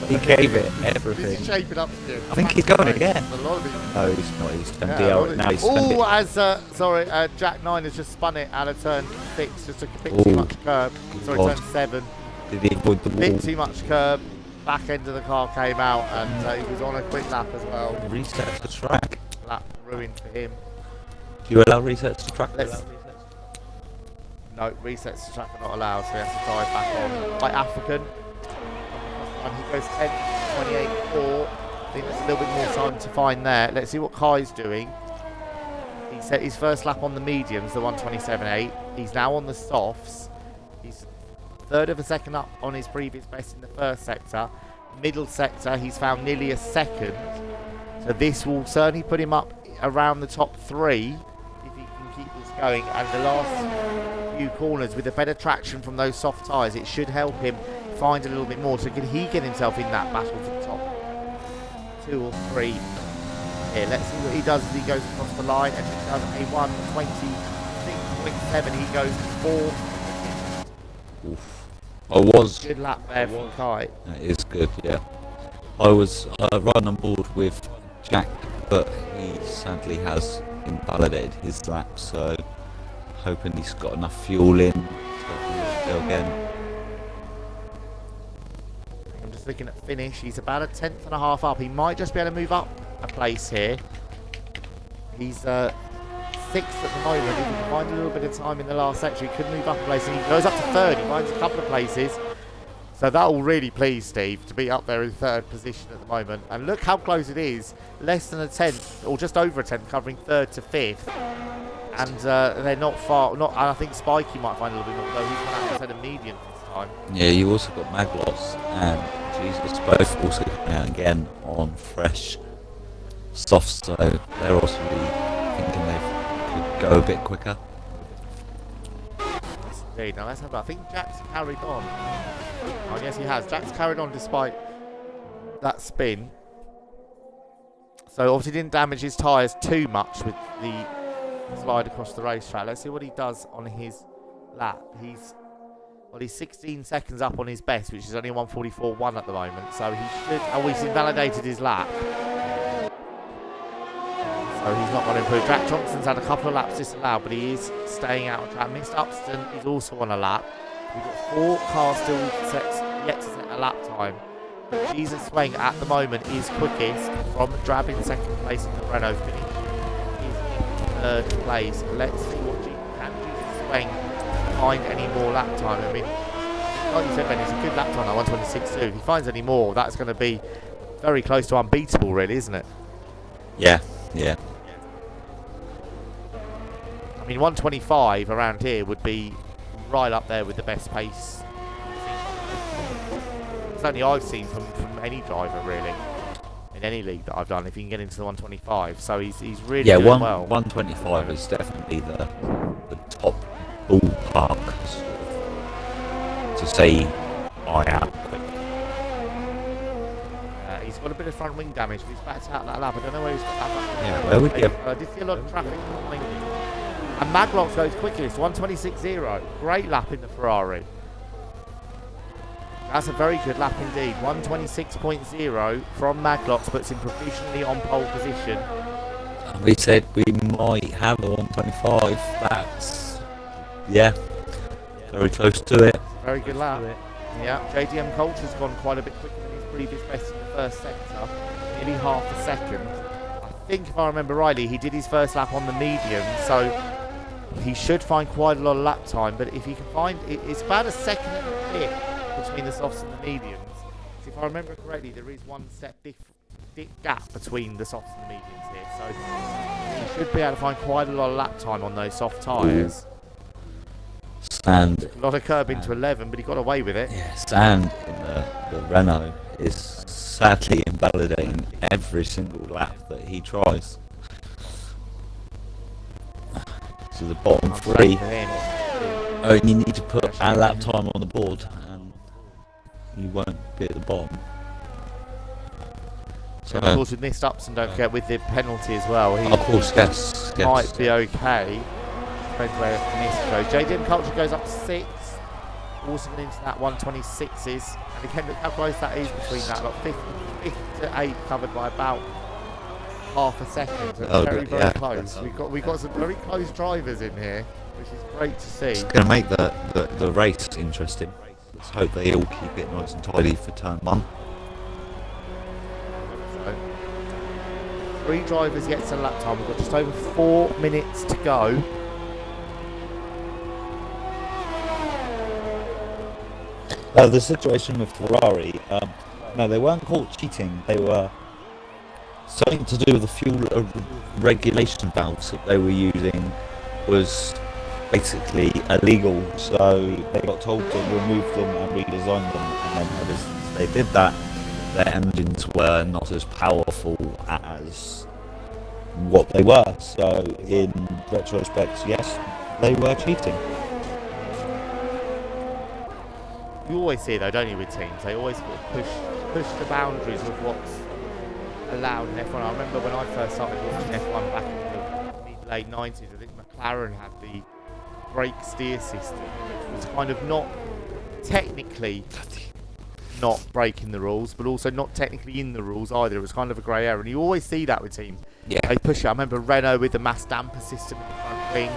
He gave it This is everything. shaping up to you. I think he's going again. A lot of these. No, he's not. He's turned Yeah, DL. Now he's turned oh, it. as Jack 9 has just spun it out of turn 6, just took a bit too Ooh. much curb. Sorry, God. turn 7. Did he avoid the Bit wall? too much curb. Back end of the car came out, and he was on a quick lap as well. Reset the track. Lap ruined for him. Do you allow resets to track? No, resets to track are not allowed, so he has to dive back on. By African, and he goes 10, 28, 4. I think there's a little bit more time to find there. Let's see what Kai's doing. He set his first lap on the mediums, the 127.8. He's now on the softs. He's third of a second up on his previous best in the first sector. Middle sector, he's found nearly a second. So this will certainly put him up around the top 3 if he can keep this going. And the last few corners with a better traction from those soft tyres, it should help him find a little bit more. So can he get himself in that battle for the top 2 or 3? Here, let's see what he does as he goes across the line. And he does a 1:26.7. He goes 4. Oof. I was. Good lap there from Kai. That is good, yeah. I was right on board with Jack, but he sadly has invalidated his lap, so hoping he's got enough fuel in to go again. I'm just looking at finish. He's about a 10th and a half up. He might just be able to move up a place here. He's 6th at the moment. If he can find a little bit of time in the last section, he could move up a place, and he goes up to 3rd. He finds a couple of places. So that will really please Steve to be up there in 3rd position at the moment. And look how close it is. Less than a 10th, or just over a 10th, covering 3rd to 5th. And they're not far. And I think Spikey might find a little bit more, though. He's gone out instead of medium this time. Yeah, you also got Maglots and Jesus both also coming out again on fresh softs, so they're also really thinking they could go a bit quicker. Yes, indeed. Now let's have a look. I think Jack's carried on. Oh, yes, he has. Jack's carried on despite that spin. So obviously didn't damage his tyres too much with the slide across the racetrack. Let's see what he does on his lap. He's 16 seconds up on his best, which is only 1:44.1 at the moment. So he should. Oh, he's invalidated his lap. So he's not going to improve. Jack Johnson's had a couple of laps disallowed, but he is staying out of track. Missed Upston is also on a lap. We've got 4 cars still yet to set a lap time. But Jesus Swing at the moment is quickest from Drab in 2nd place in the Renault finish. He's in 3rd place. Let's see what can Jesus Swing find any more lap time. I mean, like you said, Ben, it's a good lap time, that 1:26.2. If he finds any more, that's going to be very close to unbeatable, really, isn't it? Yeah, yeah. I mean, 1:25 around here would be right up there with the best pace. Certainly I've seen from any driver, really, in any league that I've done, if you can get into the 1:25. So he's really doing well. 125 is definitely the top ballpark to say I am quick. He's got a bit of front wing damage, but he's backed out that lap. I don't know where he's got that. Yeah, where would you? I did see a lot of traffic coming. And Maglox goes quickest, 1:26.0. Great lap in the Ferrari. That's a very good lap indeed. 1:26.0 from Maglox puts him provisionally on pole position. We said we might have a 125. That's, yeah, very close to it. Very good lap. Yeah, JDM Culture's gone quite a bit quicker than his previous best in the first sector. Nearly half a second. I think if I remember rightly, he did his first lap on the medium, so he should find quite a lot of lap time. But if he can find, it's about a second and a bit between the softs and the mediums. So if I remember correctly, there is one set gap between the softs and the mediums here. So he should be able to find quite a lot of lap time on those soft tyres. Sand. A lot of curb into 11, but he got away with it. Yeah, sand in the Renault is sadly invalidating every single lap that he tries. So the bottom I'm 3. for him. Oh, and you need to put a lap time on the board. And you won't be at the bottom. So, And of course, with missed ups, and don't forget with the penalty as well, he of course, yes. might be okay. Depends where the miss goes. JDM Culture goes up 6. Also going into that 126s. And again, look how close that is between that. Like 50 to 8 covered by about half a second. So Oh, very, very yeah. close. We've got some very close drivers in here, which is great to see. It's going to make the race interesting. Let's hope they all keep it nice and tidy for turn 1. So, 3 drivers yet to lap time. We've got just over 4 minutes to go. The situation with Ferrari, no, they weren't caught cheating. They were something to do with the fuel regulation valves that they were using was basically illegal. So they got told to remove them and redesign them, and then ever since they did that, their engines were not as powerful as what they were. So in retrospect, yes, they were cheating. You always see it though, don't you, with teams? They always sort of push the boundaries of what's allowed in F1. I remember when I first started watching F1 back in the mid-late 90s, I think McLaren had the brake steer system, which was kind of not technically not breaking the rules, but also not technically in the rules either. It was kind of a grey area, and you always see that with teams. Yeah. They push it. I remember Renault with the mass damper system in the front wing.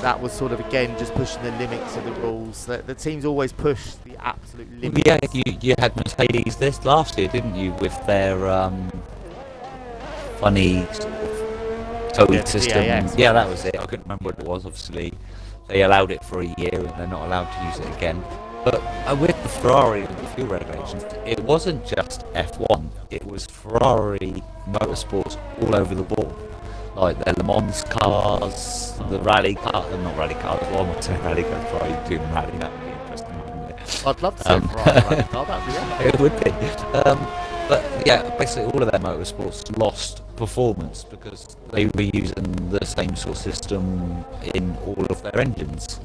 That was sort of, again, just pushing the limits of the rules. The teams always push the absolute limits. Yeah, you had Mercedes this last year, didn't you, with their funny sort of towing system. DAS, yeah, that was it. I couldn't remember what it was. Obviously, they allowed it for a year and they're not allowed to use it again. But with the Ferrari and the fuel regulations, it wasn't just F1. It was Ferrari motorsports all over the board. Like the Le Mans cars, the rally cars, not rally cars, well, I'm not saying rally cars, probably doing rally, that would be interesting, wouldn't it? I'd love to see a Ferrari rally car, that'd be awesome. It would be. But yeah, basically all of their motorsports lost performance because they were using the same sort of system in all of their engines.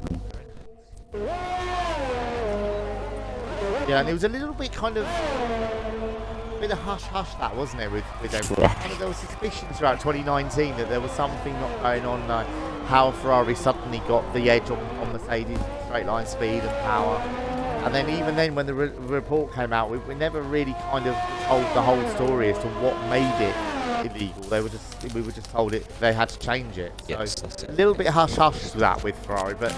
Yeah, and it was a little bit kind of a bit of hush-hush that, wasn't it, with everyone? Kind of, there were suspicions throughout 2019 that there was something not going on, how Ferrari suddenly got the edge on Mercedes, straight line speed and power. And then even then, when the report came out, we never really kind of told the whole story as to what made it illegal. We were just told they had to change it. So Yes, that's it. a little bit hush-hush with that with Ferrari, but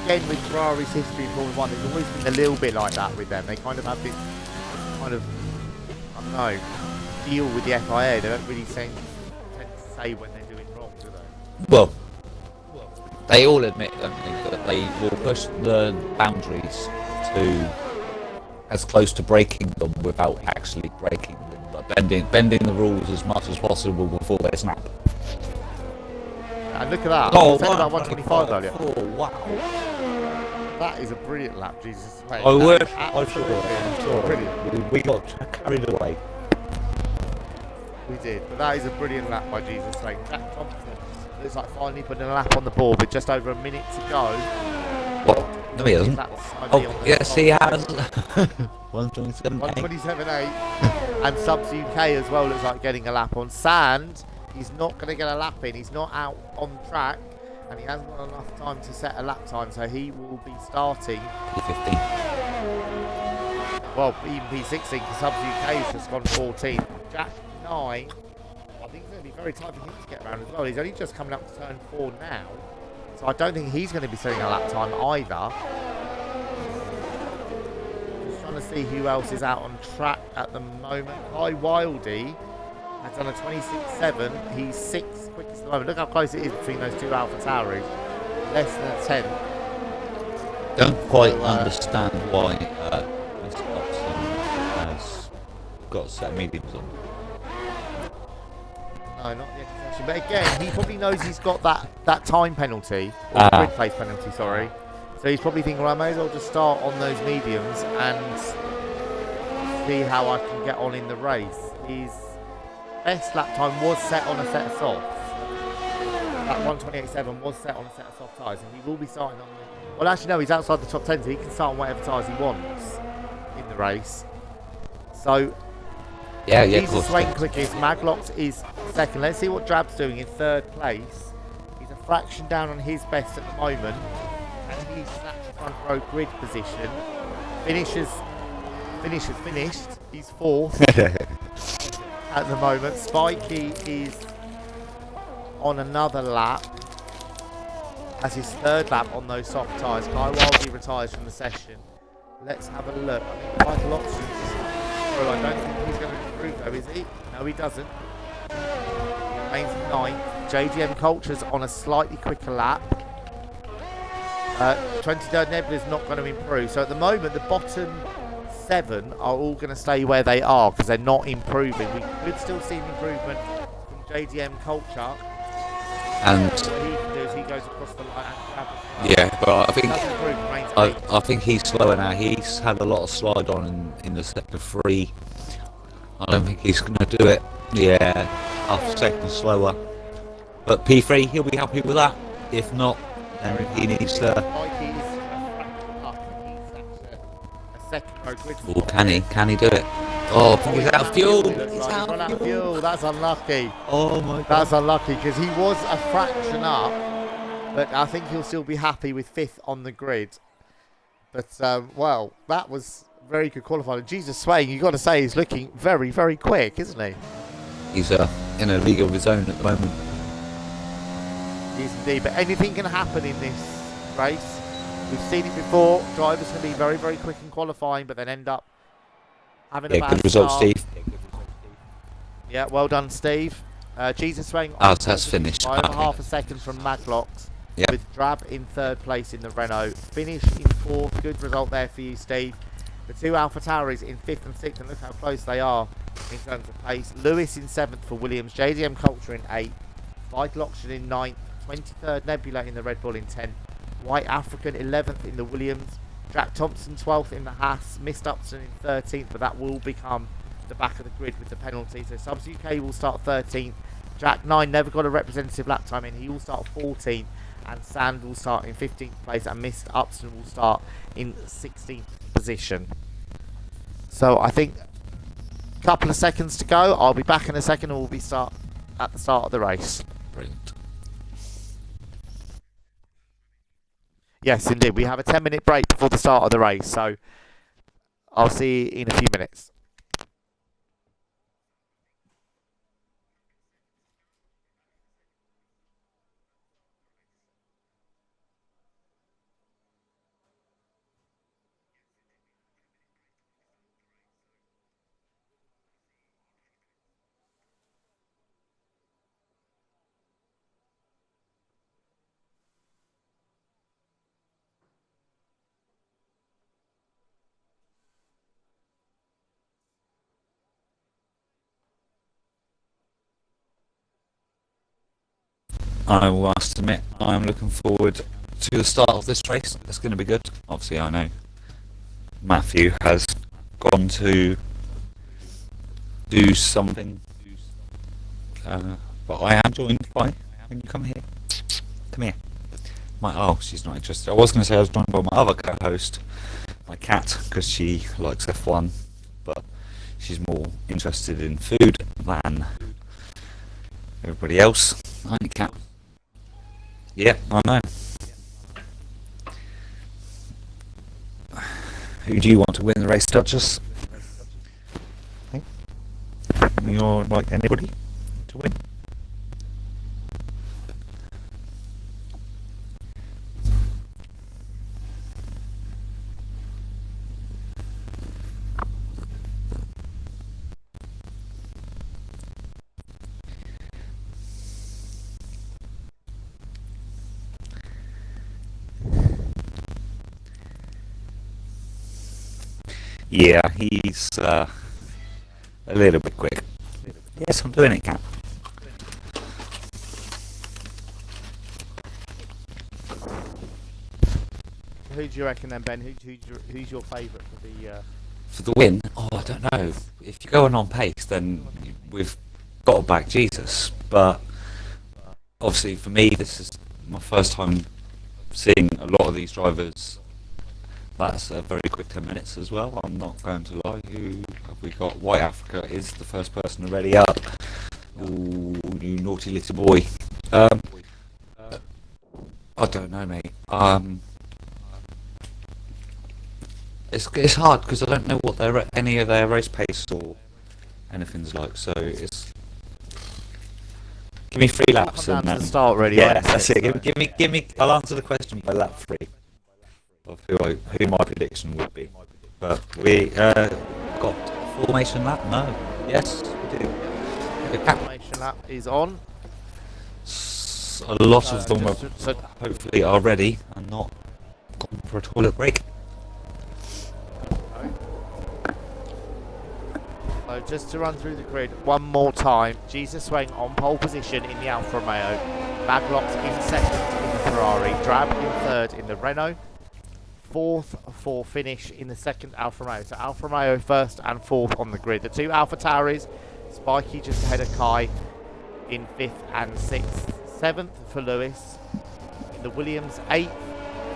again, with Ferrari's history in Formula 1, it's always been a little bit like that with them. They kind of have this kind of, I don't know, deal with the FIA. They don't really tend to say when they're doing wrong, do they? Well, they all admit, don't they, that they will push the boundaries to as close to breaking them without actually breaking them, but bending the rules as much as possible before they snap. And look at that. Oh, I said wow. about 125 earlier. Oh, wow. That is a brilliant lap, Jesus. Mate, I that wish, is I'm absolutely sure. brilliant. We got carried away. We did, but that is a brilliant lap by Jesus Lane. Jack Thompson looks like finally putting a lap on the board with just over a minute to go. What? No, he hasn't. That's finally on Oh, the yes, top. he has. 127. 127.8. And Subs UK as well looks like getting a lap on sand. He's not going to get a lap in. He's not out on track, and he hasn't got enough time to set a lap time, so he will be starting. P15. Well, even P16 because Subs UK has just gone 14. Jack 9. I think it's going to be very tight for him to get around as well. He's only just coming up to turn 4 now, so I don't think he's going to be setting a lap time either. Just trying to see who else is out on track at the moment. Kai Wildy has done a 26.7. He's 6th quickest at the moment. Look how close it is between those two Alpha Tauris. Less than a 10th. Don't quite understand why Mr. Dobson has got a set of mediums on. No, not the extension. But again, he probably knows he's got that time penalty, or grid place penalty, sorry. So he's probably thinking, well, I may as well just start on those mediums and see how I can get on in the race. His best lap time was set on a set of softs. That 128.7 was set on a set of soft tyres, and he will be starting on the... Well, actually, no, he's outside the top 10, so he can start on whatever tyres he wants in the the race. So Yeah, of Jesus course. Swain quickest, Maglox is second. Let's see what Drab's doing in third place. He's a fraction down on his best at the moment, and he's snatched front row grid position. Finished. He's fourth at the moment. Spikey is on another lap. That's his third lap on those soft tyres. Kai Wildey retires from the session. Let's have a look. I think Michael Options. Well, I don't think he's going to improve though, is he? No, he doesn't. He remains ninth. JDM Culture's on a slightly quicker lap. 23rd Nebula's not going to improve. So at the moment, the bottom 7 are all going to stay where they are because they're not improving. We could still see an improvement from JDM Culture. And What he can do is he goes across the line and grabs. yeah, but I think Doesn't improve, remains eighth. I think he's slower now. He's had a lot of slide on in the sector 3. I don't think he's going to do it. Yeah, half a second slower. But P3, he'll be happy with that. If not, then he needs to. Mikey's up. He's actually a second row grid. Oh, can he do it? Oh, I think he's out of fuel. He's run out of fuel. That's unlucky. Oh my god. That's unlucky because he was a fraction up, but I think he'll still be happy with 5th on the grid. But well, that was very good qualifying. Jesus Swain, you got to say, he's looking very, very quick, isn't he? He's in a league of his own at the moment. He is indeed. But anything can happen in this race. We've seen it before. Drivers can be very, very quick in qualifying, but then end up having a Yeah, bad good result, start. Steve. Yeah, well done, Steve. Jesus Swain That's finished. by over Okay. half a second from Maglox. Yep. With Drab in third place in the Renault. Finish in 4th. Good result there for you, Steve. The 2 Alpha Tauris in 5th and 6th, and look how close they are in terms of pace. Lewis in 7th for Williams. JDM Culture in 8th. Vital Oxygen in 9th. 23rd Nebula in the Red Bull in 10th. White African 11th in the Williams. Jack Thompson 12th in the Haas. Missed Upton in 13th, but that will become the back of the grid with the penalty. So Subs UK will start 13th. Jack 9 never got a representative lap time in. He will start 14th. And Sand will start in 15th place. And Missed Upton will start in 16th position. So I think a couple of seconds to go. I'll be back in a second and we'll be at the start of the race. Brilliant. Yes, indeed. We have a 10-minute break before the start of the race. So I'll see you in a few minutes. I will must admit, I'm looking forward to the start of this race. It's going to be good. Obviously, I know Matthew has gone to do something, but I am joined by. When you come here, come here. She's not interested. I was going to say I was joined by my other co-host, my cat, because she likes F1, but she's more interested in food than everybody else. Aren't you, cat? Yeah, I know. Who do you want to win the race, Duchess? You're like anybody to win? Yeah, he's a little bit quick. Yes, I'm doing it, Cap. Who do you reckon then, Ben? Who's your favourite For the win? Oh, I don't know. If you're going on pace, then we've got to back Jesus. But obviously, for me, this is my first time seeing a lot of these drivers That's a very quick 10 minutes as well. I'm not going to lie. Who have we got? White Africa is the first person already up. Ooh, you naughty little boy. I don't know, mate. It's hard because I don't know what any of their race pace or anything's like. So it's give me 3 laps Come and down to then the start, really. yeah, won't that's it. So- Give me. I'll answer the question by lap 3 of who my prediction would be. But we got formation lap. No, yes, we do. Formation lap is on. A lot of them are So hopefully are ready and not gone for a toilet break. So just to run through the grid one more time, Jesus Swing on pole position in the Alfa Romeo, Maglocks in second in the Ferrari, Drab in third in the Renault, fourth for finish in the second Alfa Romeo. So Alfa Romeo first and fourth on the grid. The 2 Alfa Tauris, Spikey just ahead of Kai in 5th and 6th. 7th for Lewis. In the Williams, 8th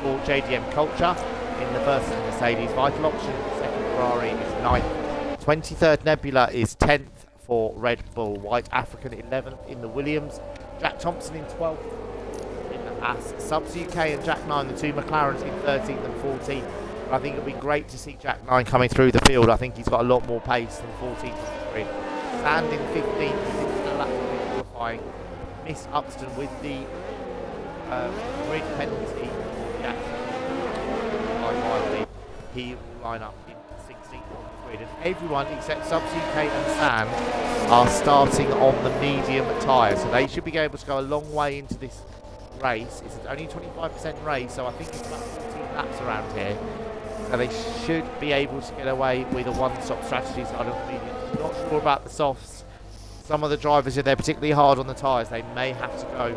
for JDM Culture. In the first Mercedes, Vital Option, second Ferrari is 9th. 23rd Nebula is 10th for Red Bull. White African 11th in the Williams. Jack Thompson in 12th in the Haas. Subs UK and Jack 9, the 2 McLarens in 13th and 14th. I think it'll be great to see Jack 9 coming through the field. I think he's got a lot more pace than 14th on the grid. Sand in 15th, he's still actually qualifying. Miss Upston with the grid penalty. He will line up in 16th on the grid. And everyone except Subs UK and Sand are starting on the medium tyre. So they should be able to go a long way into this race. It's only a 25% race, so I think it's about 14 laps around here. So they should be able to get away with a one-stop strategy side of the medium. I'm not sure about the softs. Some of the drivers, if they're particularly hard on the tyres, they may have to go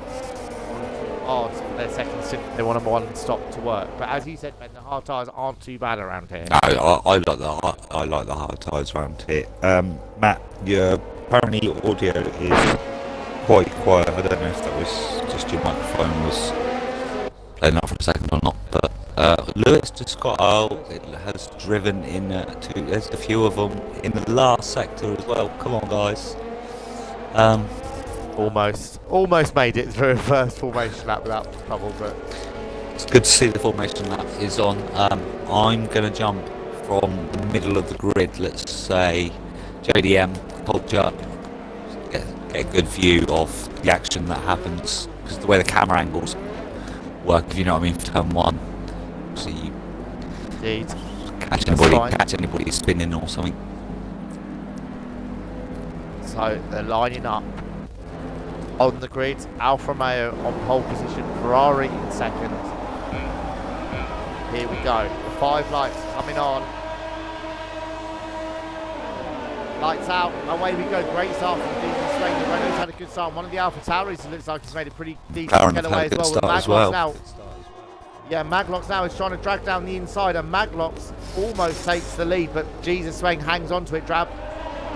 on hard for their second stint if they want a one-stop to work. But as you said, Ben, the hard tyres aren't too bad around here. No, I like the hard tyres around here. Matt, apparently your audio is quite quiet. I don't know if that was just your microphone was playing up for a second or not. But Lewis just got out. It has driven in there's a few of them in the last sector as well. Come on, guys. Almost made it through a first formation lap without trouble, but It's good to see the formation lap is on. I'm going to jump from the middle of the grid, let's say JDM, culture, get a good view of the action that happens, because the way the camera angles work, if you know what I mean, for turn 1. So you indeed. catch anybody spinning or something. So they're lining up on the grid. Alfa Romeo on pole position, Ferrari in second. Here we go. The 5 lights coming on. Lights out. Away we go. Great start from Jesus Swing. The Renault's had a good start. One of the Alfa Tauris looks like he's made a pretty decent getaway as well. With Maglocks now. Yeah, Maglocks now is trying to drag down the inside, and Maglocks almost takes the lead, but Jesus Swing hangs on to it. Drab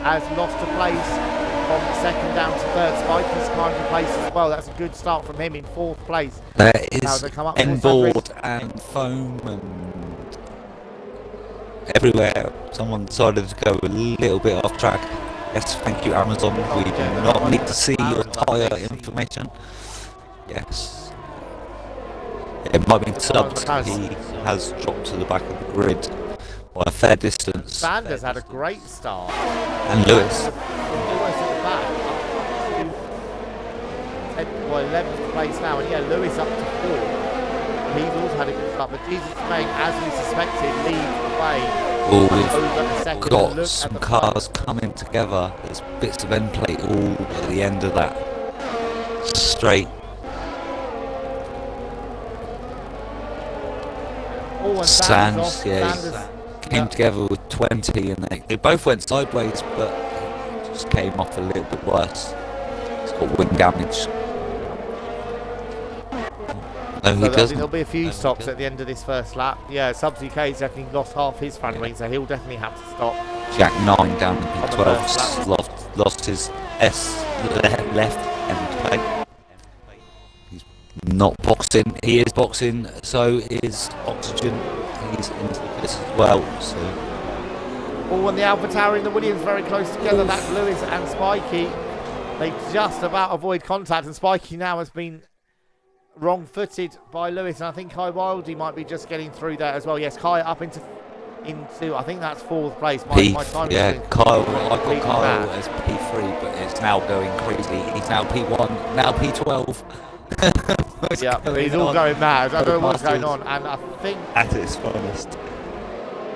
has lost a place from second down to third. Spikey's climbed a place as well. That's a good start from him in 4th place. There Now is they come up inboard and foam and everywhere. Someone decided to go a little bit off track. Yes, thank you, Amazon. We do not need to see your tyre information. Yes. It might be subbed. He has dropped to the back of the grid by a fair distance. Sanders had a great start. And Lewis. Almost at the back. Up to 10th or 11th place now. And yeah, Lewis up to 4th. He's also had a good start. But Jesus Swing, as we suspected, leads the way. Oh, Over a we've second. got Look some at the cars coming together. There's bits of end plate all at the end of that straight. Oh, and Sands, off. yeah, Sanders, came together with 20 and they both went sideways, but it just came off a little bit worse. It's got wing damage. No, So he I think doesn't. there'll be a few stops at the end of this first lap. Yeah, Subs UK's definitely lost half his front wing, so he'll definitely have to stop. Jack 9 down in On the P12, first lost his left end plate. He's not boxing. He is boxing, so is Oxygen. he's into the pits as well. So Oh, and the AlphaTauri and the Williams very close together. That's Lewis and Spikey. They just about avoid contact, and Spikey now has been wrong-footed by Lewis, and I think Kai Wildy might be just getting through there as well. Yes, Kai up into I think that's 4th place. My time yeah, is Kyle. I got completely Kyle mad. as P3, but it's now going crazy. He's now P1, now P12. What's Yeah, going he's all on? going mad. I don't know what's Masters. going on, and I think At its finest.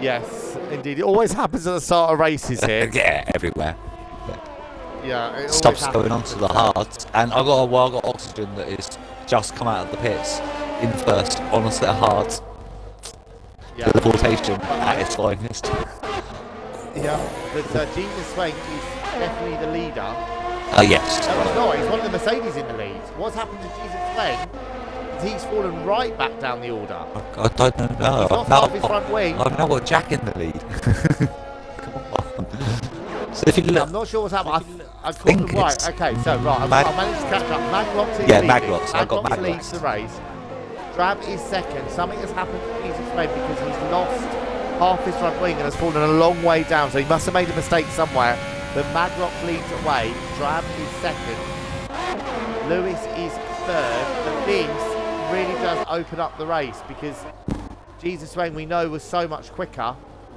yes, indeed, it always happens at the start of races here. Yeah, everywhere. Yeah, it always Stops happens. going on to the hards, and I got Oxygen that is just come out of the pits in first on a set of hards. Yeah, Teleportation at its finest. yeah. But Jesus Swank is definitely the leader. Yes. No, he's not. He's one of the Mercedes in the lead. What's happened to Jesus Swank is he's fallen right back down the order. I don't know. He's lost half his front wing. I've now got Jack in the lead. Come on. So if you look, I'm not sure what's happened. I caught think them right. it's Okay, so right, Mag- I managed to catch up. Maglocks is Yeah, leading. Maglocks. I got Maglocks leads Maglocks. the race. Drab is second. Something has happened to Jesus Swank because he's lost half his front wing and has fallen a long way down. So he must have made a mistake somewhere. But Maglocks leads away. Drab is second. Lewis is third. But this really does open up the race because Jesus Swain, we know, was so much quicker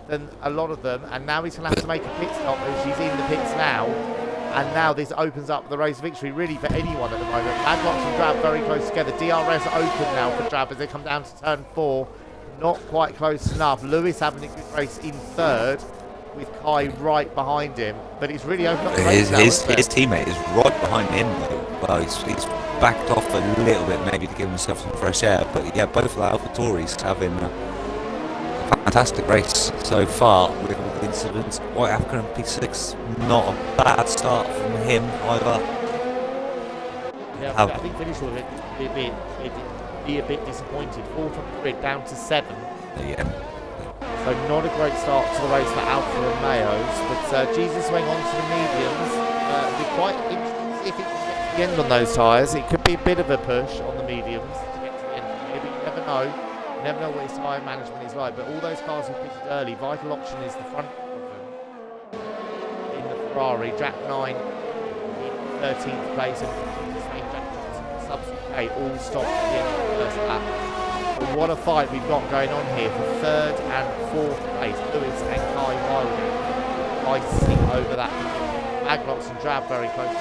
than a lot of them, and now he's going to have to make a pit stop as she's in the pits now, and now this opens up the race victory really for anyone at the moment. Maglocks and Drab very close together. DRS open now for Drab as they come down to turn 4. Not quite close enough. Lewis having a good race in third with Kai right behind him, but it's really opened up the race now, his isn't it? teammate is right behind him though. Well, he's backed off a little bit maybe to give himself some fresh air, but yeah, both of the AlphaTauris having a fantastic race so far with all the incidents. White African and P6, not a bad start from him either. Yeah, How- I think finish will be a bit disappointed. 4th on the grid down to 7. Yeah. So not a great start to the race for Alpha and Mayos, but Jesus swing on to the mediums. It'll be quite interesting to see if it can get to the end on those tyres. It could be a bit of a push on the mediums to get to the end from here, but you never know. You never know what his tyre management is like. But all those cars who pitted early, Vital Option is the front of them in the Ferrari. Jack 9 in 13th place, and Jesus swing, Jack Johnson, subsequent 8, all stopped at the end of the first lap. But what a fight we've got going on here for 3rd and 4th place. Lewis and Kai Wilder fighting over that. Maglocks and Drab very close to it.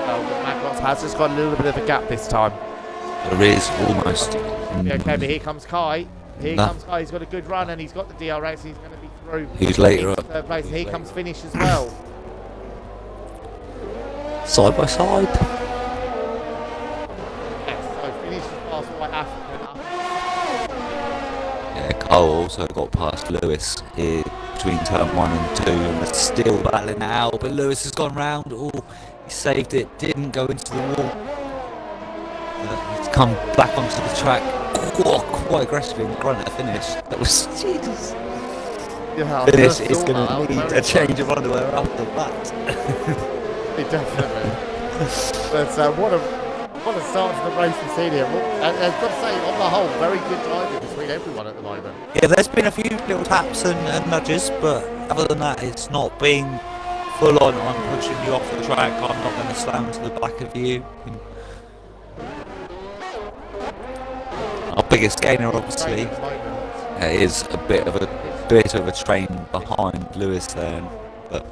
Well, but Maglocks has just got a little bit of a gap this time. There is almost. Yeah, okay, but here comes Kai. Here No. comes Kai. He's got a good run and he's got the DRX. He's going to be through. Who's later up? 3rd place. Here comes Finish as well. Side by side. Yes, so Finish is past White African. Yeah, Cole also got past Lewis here between turn 1 and 2, and they're still battling it out, but Lewis has gone round. Oh, he saved it, didn't go into the wall. He's come back onto the track quite aggressively and grunt a finish. That was Jesus. Yeah, Finish first is thought going that to was need very a change of underwear after that. Definitely. But what a start to the race we've seen here. I've got to say, on the whole, very good driving between everyone at the moment. Yeah, there's been a few little taps and nudges, but other than that, it's not been full on. I'm pushing you off the track. I'm not going to slam to the back of you. Our biggest gainer, obviously, At the moment. is a bit of a train behind Lewis there, but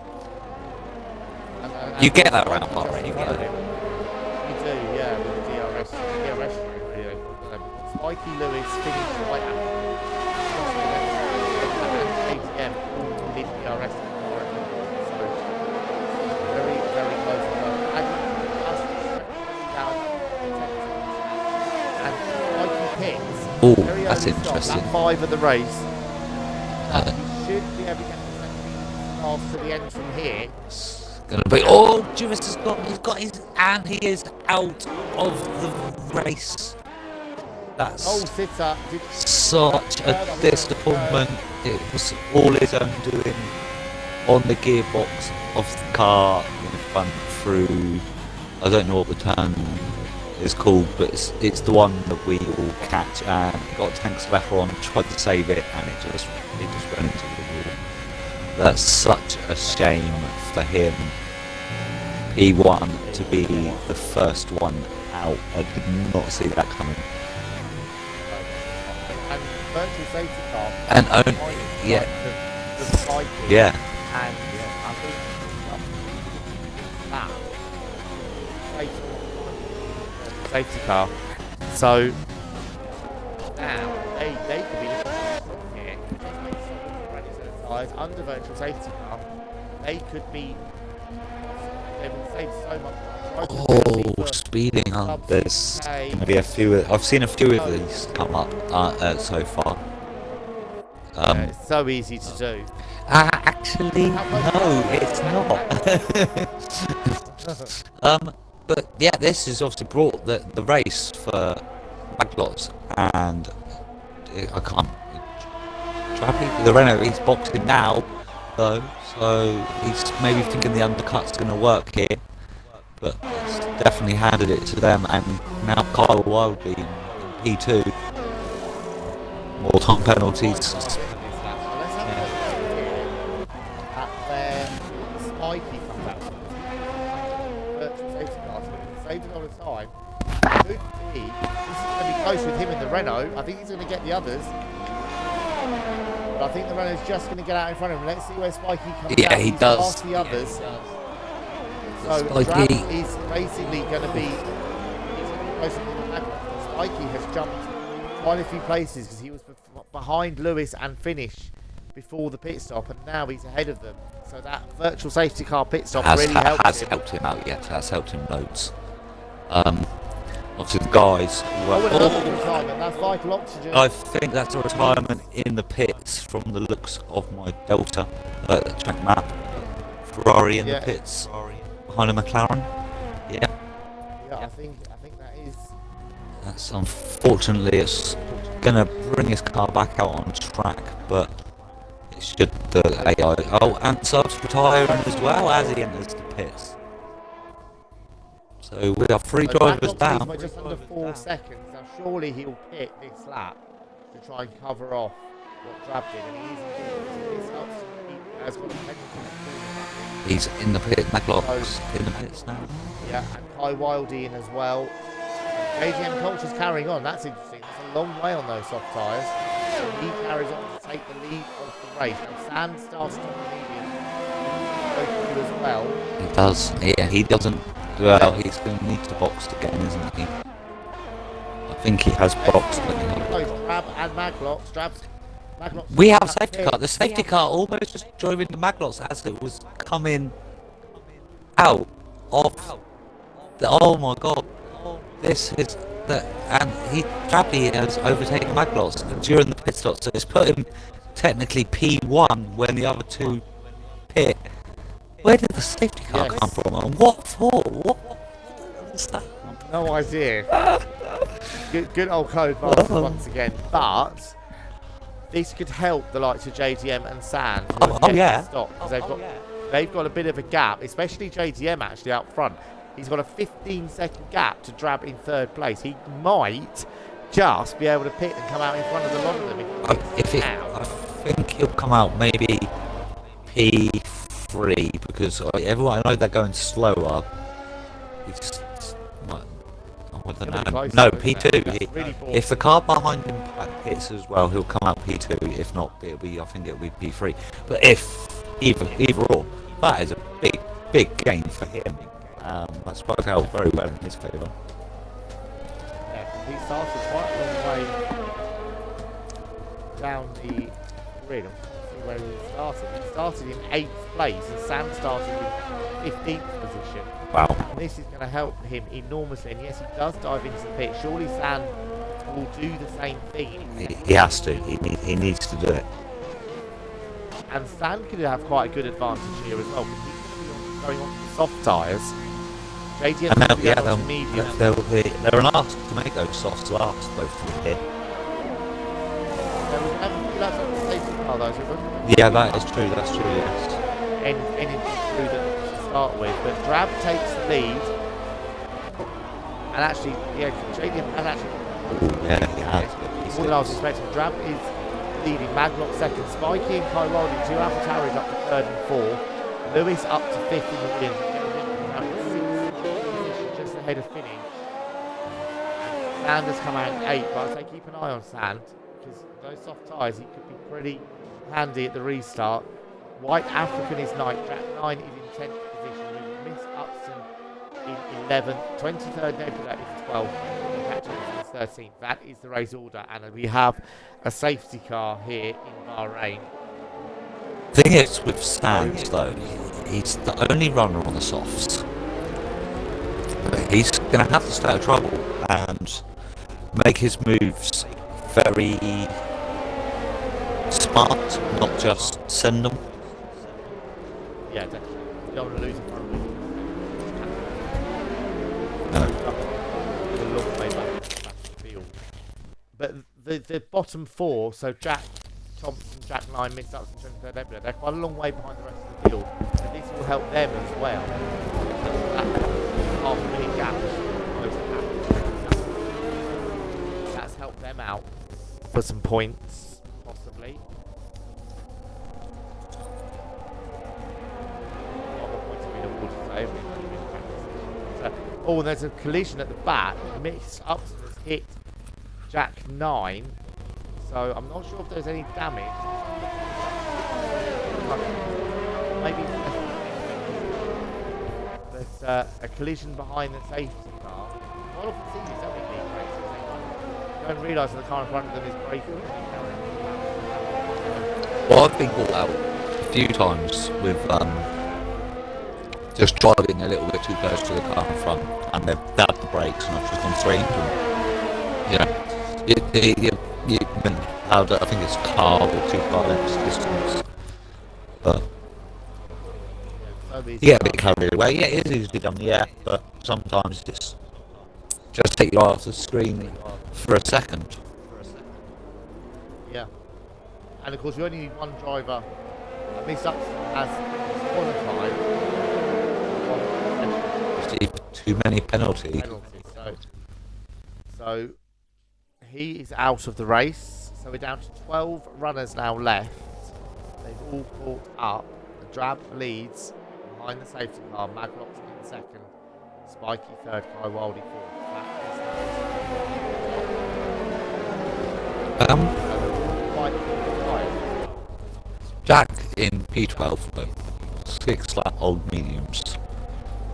you get that around Bahrain. You get it. You do, yeah, with the DRS really. Mikey Lewis finished right at and ATM all did DRS. So very, very close. And Mikey picks Oh, very that's early stop, interesting. lap 5 of the race. He should be able to get the second half to the end from here. Gonna be. Oh, Juvis he's got his, and he is out of the race. That's Oh, Sitter did such a disappointment. It was all his own doing on the gearbox of the car in front through. I don't know what the turn is called, but it's the one that we all catch, and it got tanks left on, tried to save it, and it just went into the wall. That's such a shame for him. P1 to be the first one out. I did not see that coming. And virtual safety car. And only, yeah, The spiky. yeah. And I think that safety car. So now they could be looking here. Under virtual safety car, they could be. They would save so much. Oh, speeding up. There's going to be a few. I've seen a few of these come up so far. It's so easy to do. Actually, no, it's not. But yeah, this has obviously brought the race for Maglots, and I can't. Trappy, the Renault, he's boxing now, though, so he's maybe thinking the undercut's going to work here, but it's definitely handed it to them, and now Kyle Wildly in P2. More time penalties. Let's have a look at where Spiky comes out. Virtual safety car, so he saved a lot of time. Could be. This is going to be close with him in the Renault. I think he's going to get the others. But I think the Renault's just going to get out in front of him. Let's see where Spiky comes out. Yeah, he He's does. past the others. So Spiky. Drab is basically going to be close to the Magma. Spiky has jumped quite a few places because he was behind Lewis and Finish before the pit stop, and now he's ahead of them. So that virtual safety car pit stop really has him. helped him out. Yes, has helped him loads. Obviously the guys were. Another retirement. That's vital oxygen. I think that's a retirement in the pits from the looks of my Delta track map. Ferrari in the pits behind a McLaren. Yeah. Yeah, I think that is. That's unfortunately it's gonna bring his car back out on track, but it should the AI. Oh, and Sub's retiring as well as he enters the pits. So we have three drivers down. By just under 4 seconds. Now surely he'll pit this lap to try and cover off what Drab did, and he's has got a penalty. He's in the pit. Maglock's in the pits now. Yeah, and Kai Wildy in as well. AGM Culture's carrying on. That's interesting. That's a long way on those soft tyres. So he carries on to take the lead of the race. Now Sand starts to medium. As well. He does. Yeah, he doesn't. Well, he's going to need to box again, isn't he? I think he has boxed. Drab and Maglocks. Maglocks. We have a safety car. The safety car almost just drove into Maglocks as it was coming out of the. Oh my god! This is the and Drabby has overtaken Maglocks during the pit stop, so it's put him technically P1 when the other two pit. Where did the safety car come from, and what for? What was that? No idea. good old code masters once again, but this could help the likes of JDM and Sand. Stop, because they've got a bit of a gap, especially JDM actually out front. He's got a 15-second gap to Drab in third place. He might just be able to pit and come out in front of the lot of them. I think he'll come out maybe P3 because everyone I know they're going slower. I don't know. No, P2. If the car behind him hits as well, he'll come out P2. If not, I think it'll be P3. But if either or, that is a big gain for him. That's worked out very well in his favour. Yeah, he started quite a long way down the grid. See where he started. He started in 8th place, and Sam started in 15th position. Wow. And this is going to help him enormously. And yes, he does dive into the pit. Surely Sam will do the same thing. He has to. He needs to do it. And Sam could have quite a good advantage here as well, because he's going to be going on to the soft tyres. JDM they're an ask to make those softs last both from here. Yeah, that is true. That's true. Yes. Anything through that to start with, but Drab takes the lead. And actually, yeah, JDM has actually Oh, yeah, he has. more than I was expecting. Drab is leading, Maglock second, Spiky and Kai Wilding, 2 Alpha Towers up to third and fourth. Lewis up to fifth in the win. Sixth, just ahead of finish. Sand has come out in 8th, but I'd say keep an eye on Sand because those soft tyres, he could be pretty handy at the restart. White African is 9th, Jack 9 is in 10th position. We've missed Upson in 11th, 23rd Nebula is 12th, and Catch is 13th. That is the race order, and we have a safety car here in Bahrain. The thing is with Sands though, he's the only runner on the softs. He's going to have to stay out of trouble and make his moves very smart, not just send them. Yeah, definitely. You don't want to lose in front of him. No. A long way back to the field. But the bottom 4, so Jack Thompson, Jack 9, missed up from 23rd Nebula, they're quite a long way behind the rest of the field. And this will help them as well. That half a minute gap. That's helped them out for some points, possibly. Oh, and there's a collision at the back. Miss Upson has hit Jack 9. So I'm not sure if there's any damage. Maybe there's a collision behind the safety car. Quite often see this, don't we, league races? You don't realise that the car in front of them is braking. Well, I've been caught out a few times with just driving a little bit too close to the car in front, and they've dabbed the brakes, and I've just gone straight into them. You've been out, I think it's car or 2 car lengths distance. But you get a bit carried away. Yeah, it is easily done, yeah, but sometimes it's just take you off the screen for a second. Yeah. And of course, we only need one driver. Miss Upson has qualified. Received too many penalties. So he is out of the race. So we're down to 12 runners now left. They've all caught up. The Drab leads behind the safety car. Maglock's in second. Spiky third. Kai Wildy fourth. Jack in P12 though, 6 lap old mediums.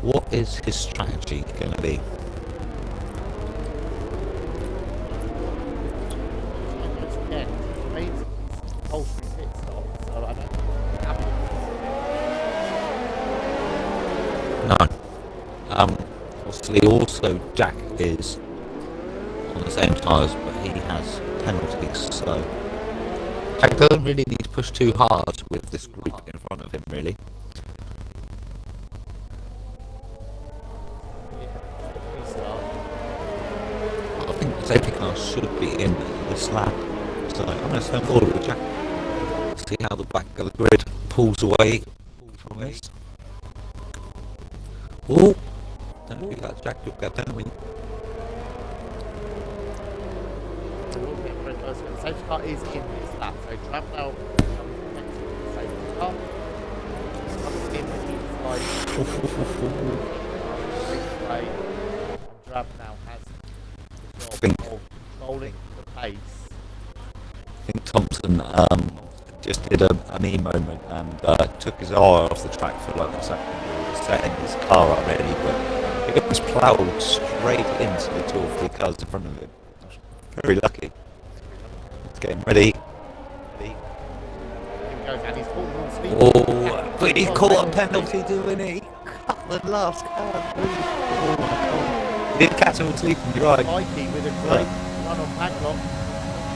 What is his strategy going to be? No. Obviously, also Jack is on the same tyres, but he has penalties, so Jack doesn't really need to push too hard with this group in front of him, really. I think the safety car should be in this lap, so I'm going to stand forward with Jack. See how the back of the grid pulls away from this. Oh! Don't do that, Jack, you'll get a penalty. The safety car is in this lap, so Drab now next to the safety car. He's coming in the inside. And Drab now has the job of controlling the pace. I think Thompson just did a me moment and took his eye off the track for like a second. He was setting his car up ready, but it was ploughed straight into the 2 or 3 cars in front of him. Very lucky. Let's get him ready. Here he goes, and he's caught on speed. Oh, but he caught a penalty, didn't he? Cut the last car. Oh, he did catch him on sleeping, you're right. Mikey with a great run on Maglock.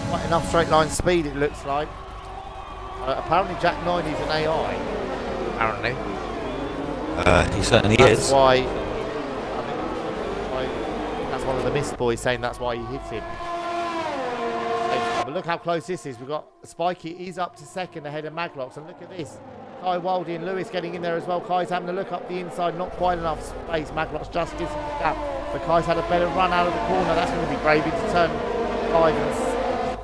Quite enough straight line speed, it looks like. Apparently Jack 9 is an AI. Apparently. He certainly That's is. why, that's one of the missed boys saying that's why he hit him. But look how close this is. We've got Spiky, he's up to second ahead of Maglock. And look at this. Kai Wildy and Lewis getting in there as well. Kai's having to look up the inside, not quite enough space. Maglock's just dissing the gap. But Kai's had a better run out of the corner. That's going to be gravy to turn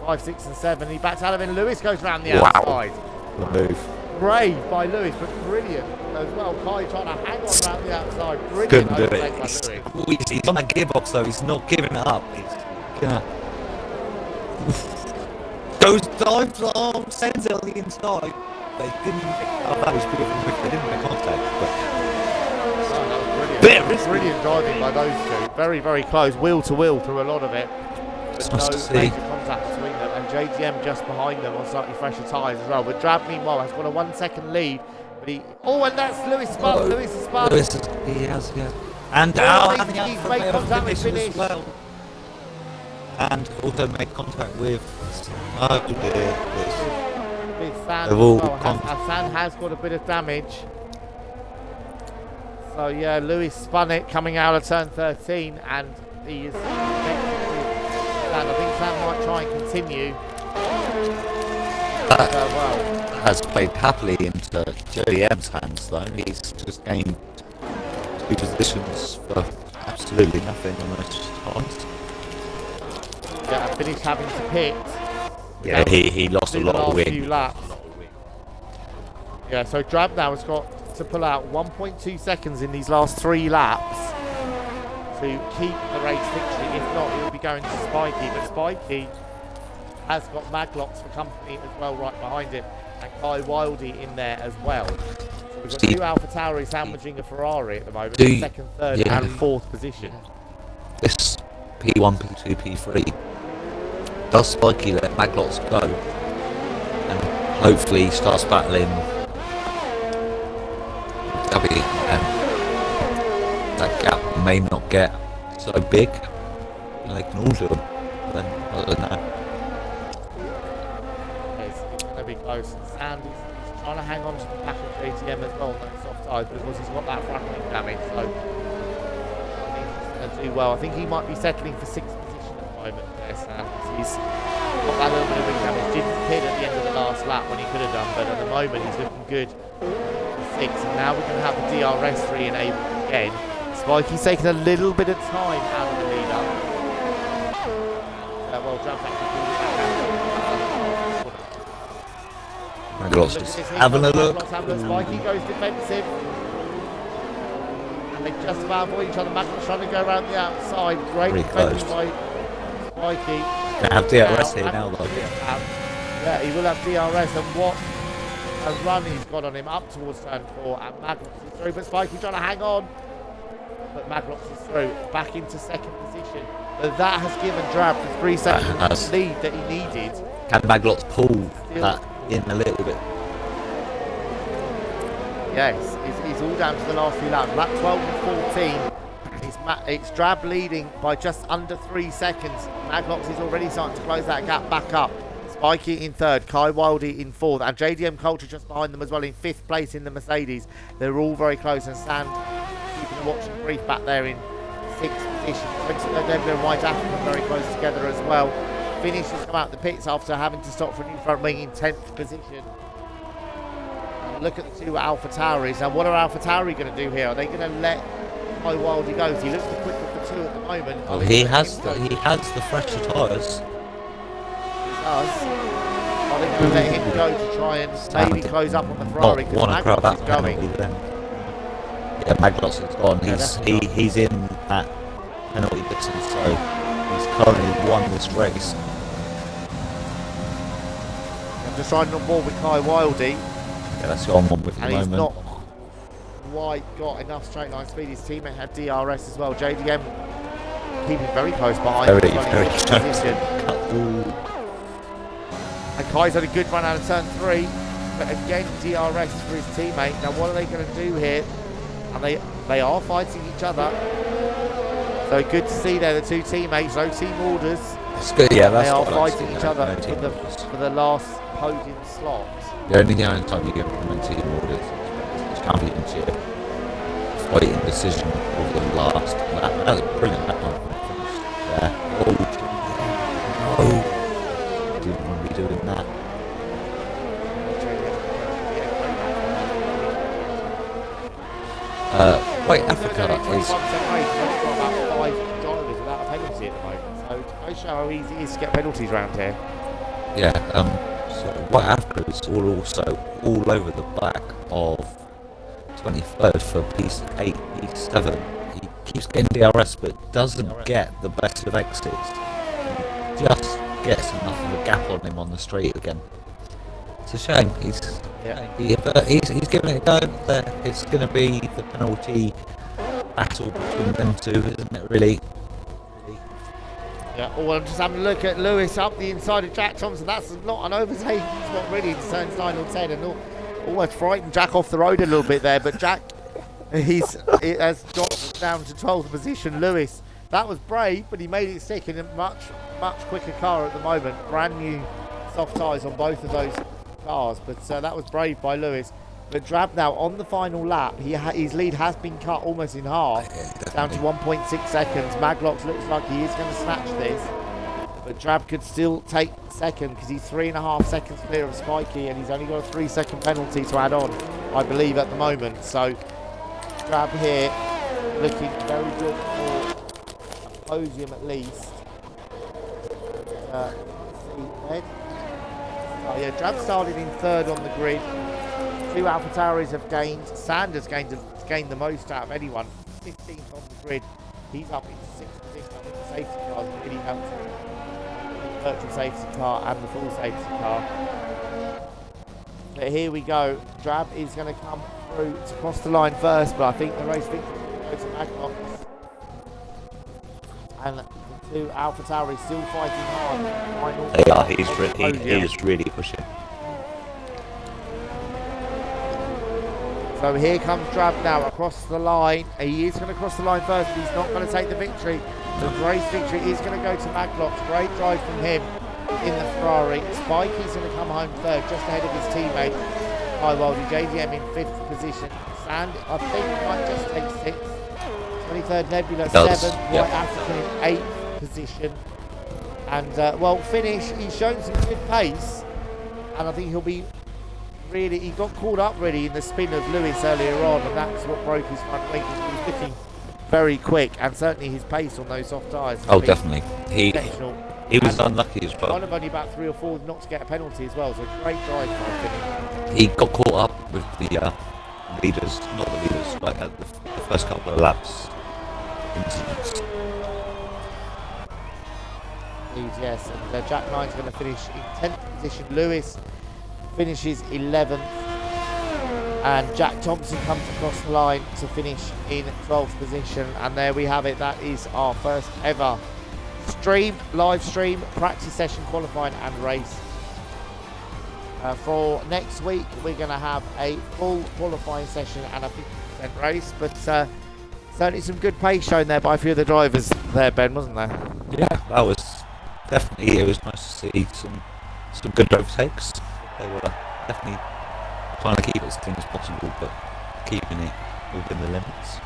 5, 6 and 7. He backs out of it. Lewis goes around the outside. The move. Brave by Lewis, but brilliant as well. Kai trying to hang on around the outside. Brilliant Couldn't do overtake by it. Lewis. He's on that gearbox though. He's not giving it up. Goes dives, sends it on the inside. They didn't. Oh, that was good. They didn't make contact. Oh, that was brilliant driving by those two. Very, very close, wheel to wheel through a lot of it. But Nice no major contact between them. And JDM just behind them on slightly fresher tyres as well. But Drab, meanwhile, has got a 1 second lead. But and that's Lewis spun. Lewis is spun. He has, yeah. And he's made contact with finish. Well. And also made contact with. Oh dear. With Sand as They've all well. Sand has got a bit of damage. So yeah, Lewis spun it coming out of turn 13, and he is next with Sand. I think Sand might try and continue. Has played happily into JDM's hands though. He's just gained 2 positions for absolutely nothing on those times. Yeah, and finished having to pit. Yeah, he lost a lot of few wind. laps. Yeah, so Drab now has got to pull out 1.2 seconds in these last 3 laps to keep the race victory. If not, he'll be going to Spikey. But Spikey has got Maglocks for company as well right behind him, and Kai Wildy in there as well. So we've got 2 AlphaTauri sandwiching a Ferrari at the moment, second, third and 4th position. This P1, P2, P3. Does Spikey let Maglocks go? And hopefully he starts battling Gabby, and that gap may not get so big. They can all do them. Then, I don't know. It's going to be close. And he's trying to hang on to the back of JTM as well on that soft tires, but of course he's got that front wing damage, so I think he's going to do well. I think he might be settling for 6th position at the moment there, Sam. He's got that little bit of wing damage. Didn't pit at the end of the last lap when he could have done, but at the moment he's looking good for 6th. And now we're going to have the DRS re-enabled again. Spikey's taking a little bit of time out of the lead up. Well, jump back to Maglocks is having a look. Spikey goes defensive. And they just about avoid each other. Maglocks trying to go around the outside. Great defense by Spikey. Gonna have DRS here now though. Yeah, he will have DRS, and what a run he's got on him up towards turn 4, and Maglocks is through, but Spikey trying to hang on. But Maglocks is through, back into 2nd position. But that has given Drab the 3 second lead that he needed. Can Maglocks pull that in a little bit? Yes, it's all down to the last few laps. Lap 12 and 14. It's Drab leading by just under 3 seconds. Maglocks is already starting to close that gap back up. Spikey in 3rd, Kai Wildy in 4th, and JDM Culture just behind them as well in 5th place in the Mercedes. They're all very close, and Sand keeping a watching brief back there in 6th position. They're and White African very close together as well. Finish has come out the pits after having to stop for a new front wing in 10th position. And look at the 2 AlphaTauris. Now, what are AlphaTauri going to do here? Are they going to let Kai Wildy go? He looks the quick of the 2 at the moment. Oh, he has the fresher tyres. Are they going to let him go to try and maybe close up on the Ferrari? Want to grab that penalty then? Yeah, Maglocks is gone. He's in that penalty distance, so he's currently won this race. I'm just riding on board with Kai Wildy. Yeah, that's the on one with the moment. And he's not quite got enough straight line speed. His teammate had DRS as well. JDM keeping very close behind. Very close. And Kai's had a good run out of turn 3, but again DRS for his teammate. Now what are they going to do here? And they are fighting each other. So good to see there the 2 teammates, no team orders. It's good, yeah. They are fighting each other for the last podium slot. The only time you implement team orders is championship fighting decision over the last lap. That was brilliant. That one finished there. Oh. Didn't want to be doing that. White Africa is Goes show how easy it is to get penalties around here. Yeah, so what after is also all over the back of 23rd for P8, P7. He keeps getting DRS but doesn't get the best of exits. He just gets enough of a gap on him on the straight again. It's a shame. He's giving it a go. It's going to be the penalty battle between them two, isn't it, really? Yeah, I'm just having a look at Lewis up the inside of Jack Thompson. That's not an overtake. He's not really into turns 9 or 10 and almost frightened Jack off the road a little bit there. But Jack, he has dropped down to 12th position. Lewis, that was brave, but he made it stick in a much quicker car at the moment. Brand new soft tyres on both of those cars, but that was brave by Lewis. But Drab now on the final lap, his lead has been cut almost in half, down to 1.6 seconds. Maglox looks like he is going to snatch this, but Drab could still take second because he's 3.5 seconds clear of Spikey, and he's only got a 3-second penalty to add on, I believe, at the moment. So Drab here looking very good for a podium at least. Yeah, Drab started in 3rd on the grid. 2 AlphaTauris have gained. Sanders gained the most out of anyone. 15th on the grid. He's up into 6th position. I think the safety cars really helped him. The virtual safety car and the full safety car. But here we go. Drab is going to come through to cross the line first, but I think the race victory goes to Magnox. And the 2 AlphaTauris still fighting hard. They are. He is really pushing. So here comes Drab now across the line. He is going to cross the line first, but he's not going to take the victory. The race victory is going to go to Maglox. Great drive from him in the Ferrari. Spikey's going to come home 3rd, just ahead of his teammate, Highwaldy. JDM in 5th position. Sand, I think, might just take 6th. 23rd Nebula, 7th. Yep. White African in 8th position. And, finish. He's shown some good pace. And I think he'll be he got caught up really in the spin of Lewis earlier on, and that's what broke his front wing. He was looking very quick, and certainly his pace on those soft tyres. Oh, definitely. He was unlucky as well. One of only about 3 or 4 not to get a penalty as well, so great drive for him. He got caught up with the leaders, not the leaders, like at the first couple of laps. Incidents. Yes, and Jack 9's going to finish in 10th position. Lewis finishes 11th, and Jack Thompson comes across the line to finish in 12th position. And there we have it. That is our first ever live stream practice session, qualifying and race. For next week we're going to have a full qualifying session and a 50% race, but certainly some good pace shown there by a few of the drivers there, Ben, wasn't there? Yeah, that was definitely, it was nice to see some good overtakes. They were definitely trying to keep it as clean as possible, but keeping it within the limits.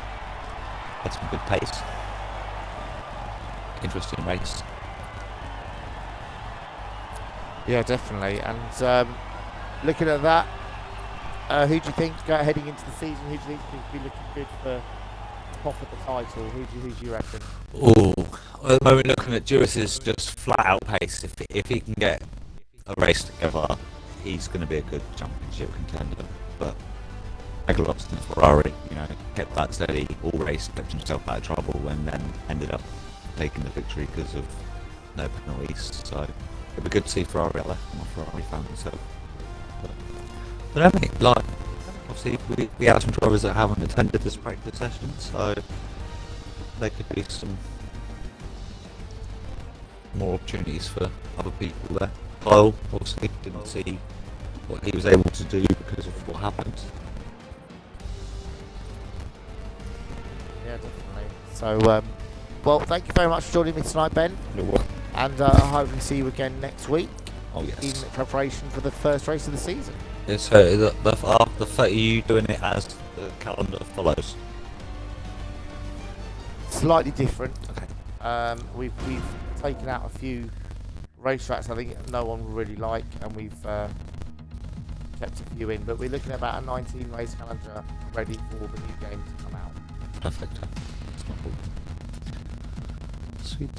Had some good pace. Interesting race. Yeah, definitely. And looking at that, who do you think heading into the season? Who do you think could be looking good for top of the title? Who do you reckon? Oh, at the moment looking at Duris's just flat out pace. If he can get a race together, he's going to be a good championship contender. But Maglox and Ferrari, kept that steady all race, kept himself out of trouble, and then ended up taking the victory because of no penalties. So it'd be good to see Ferrari out there. I'm a Ferrari fan myself. But I mean, obviously we have some drivers that haven't attended this practice session, so there could be some more opportunities for other people there. Kyle obviously didn't see what he was able to do because of what happened. Yeah, definitely. So, thank you very much for joining me tonight, Ben. You're welcome. And I hope we see you again next week Oh yes. in preparation for the first race of the season. Yeah, so the fact you doing it as the calendar follows. Slightly different. Okay. We've taken out a few racetracks I think no one will really like, and we've kept a few in, but we're looking at about a 19 race calendar ready for the new game to come out. Perfect. That's not cool. Sweet.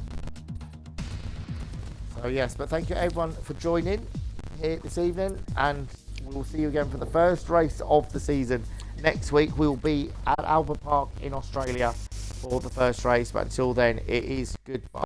So yes, but thank you everyone for joining here this evening, and we'll see you again for the first race of the season. Next week we'll be at Albert Park in Australia for the first race, but until then it is goodbye.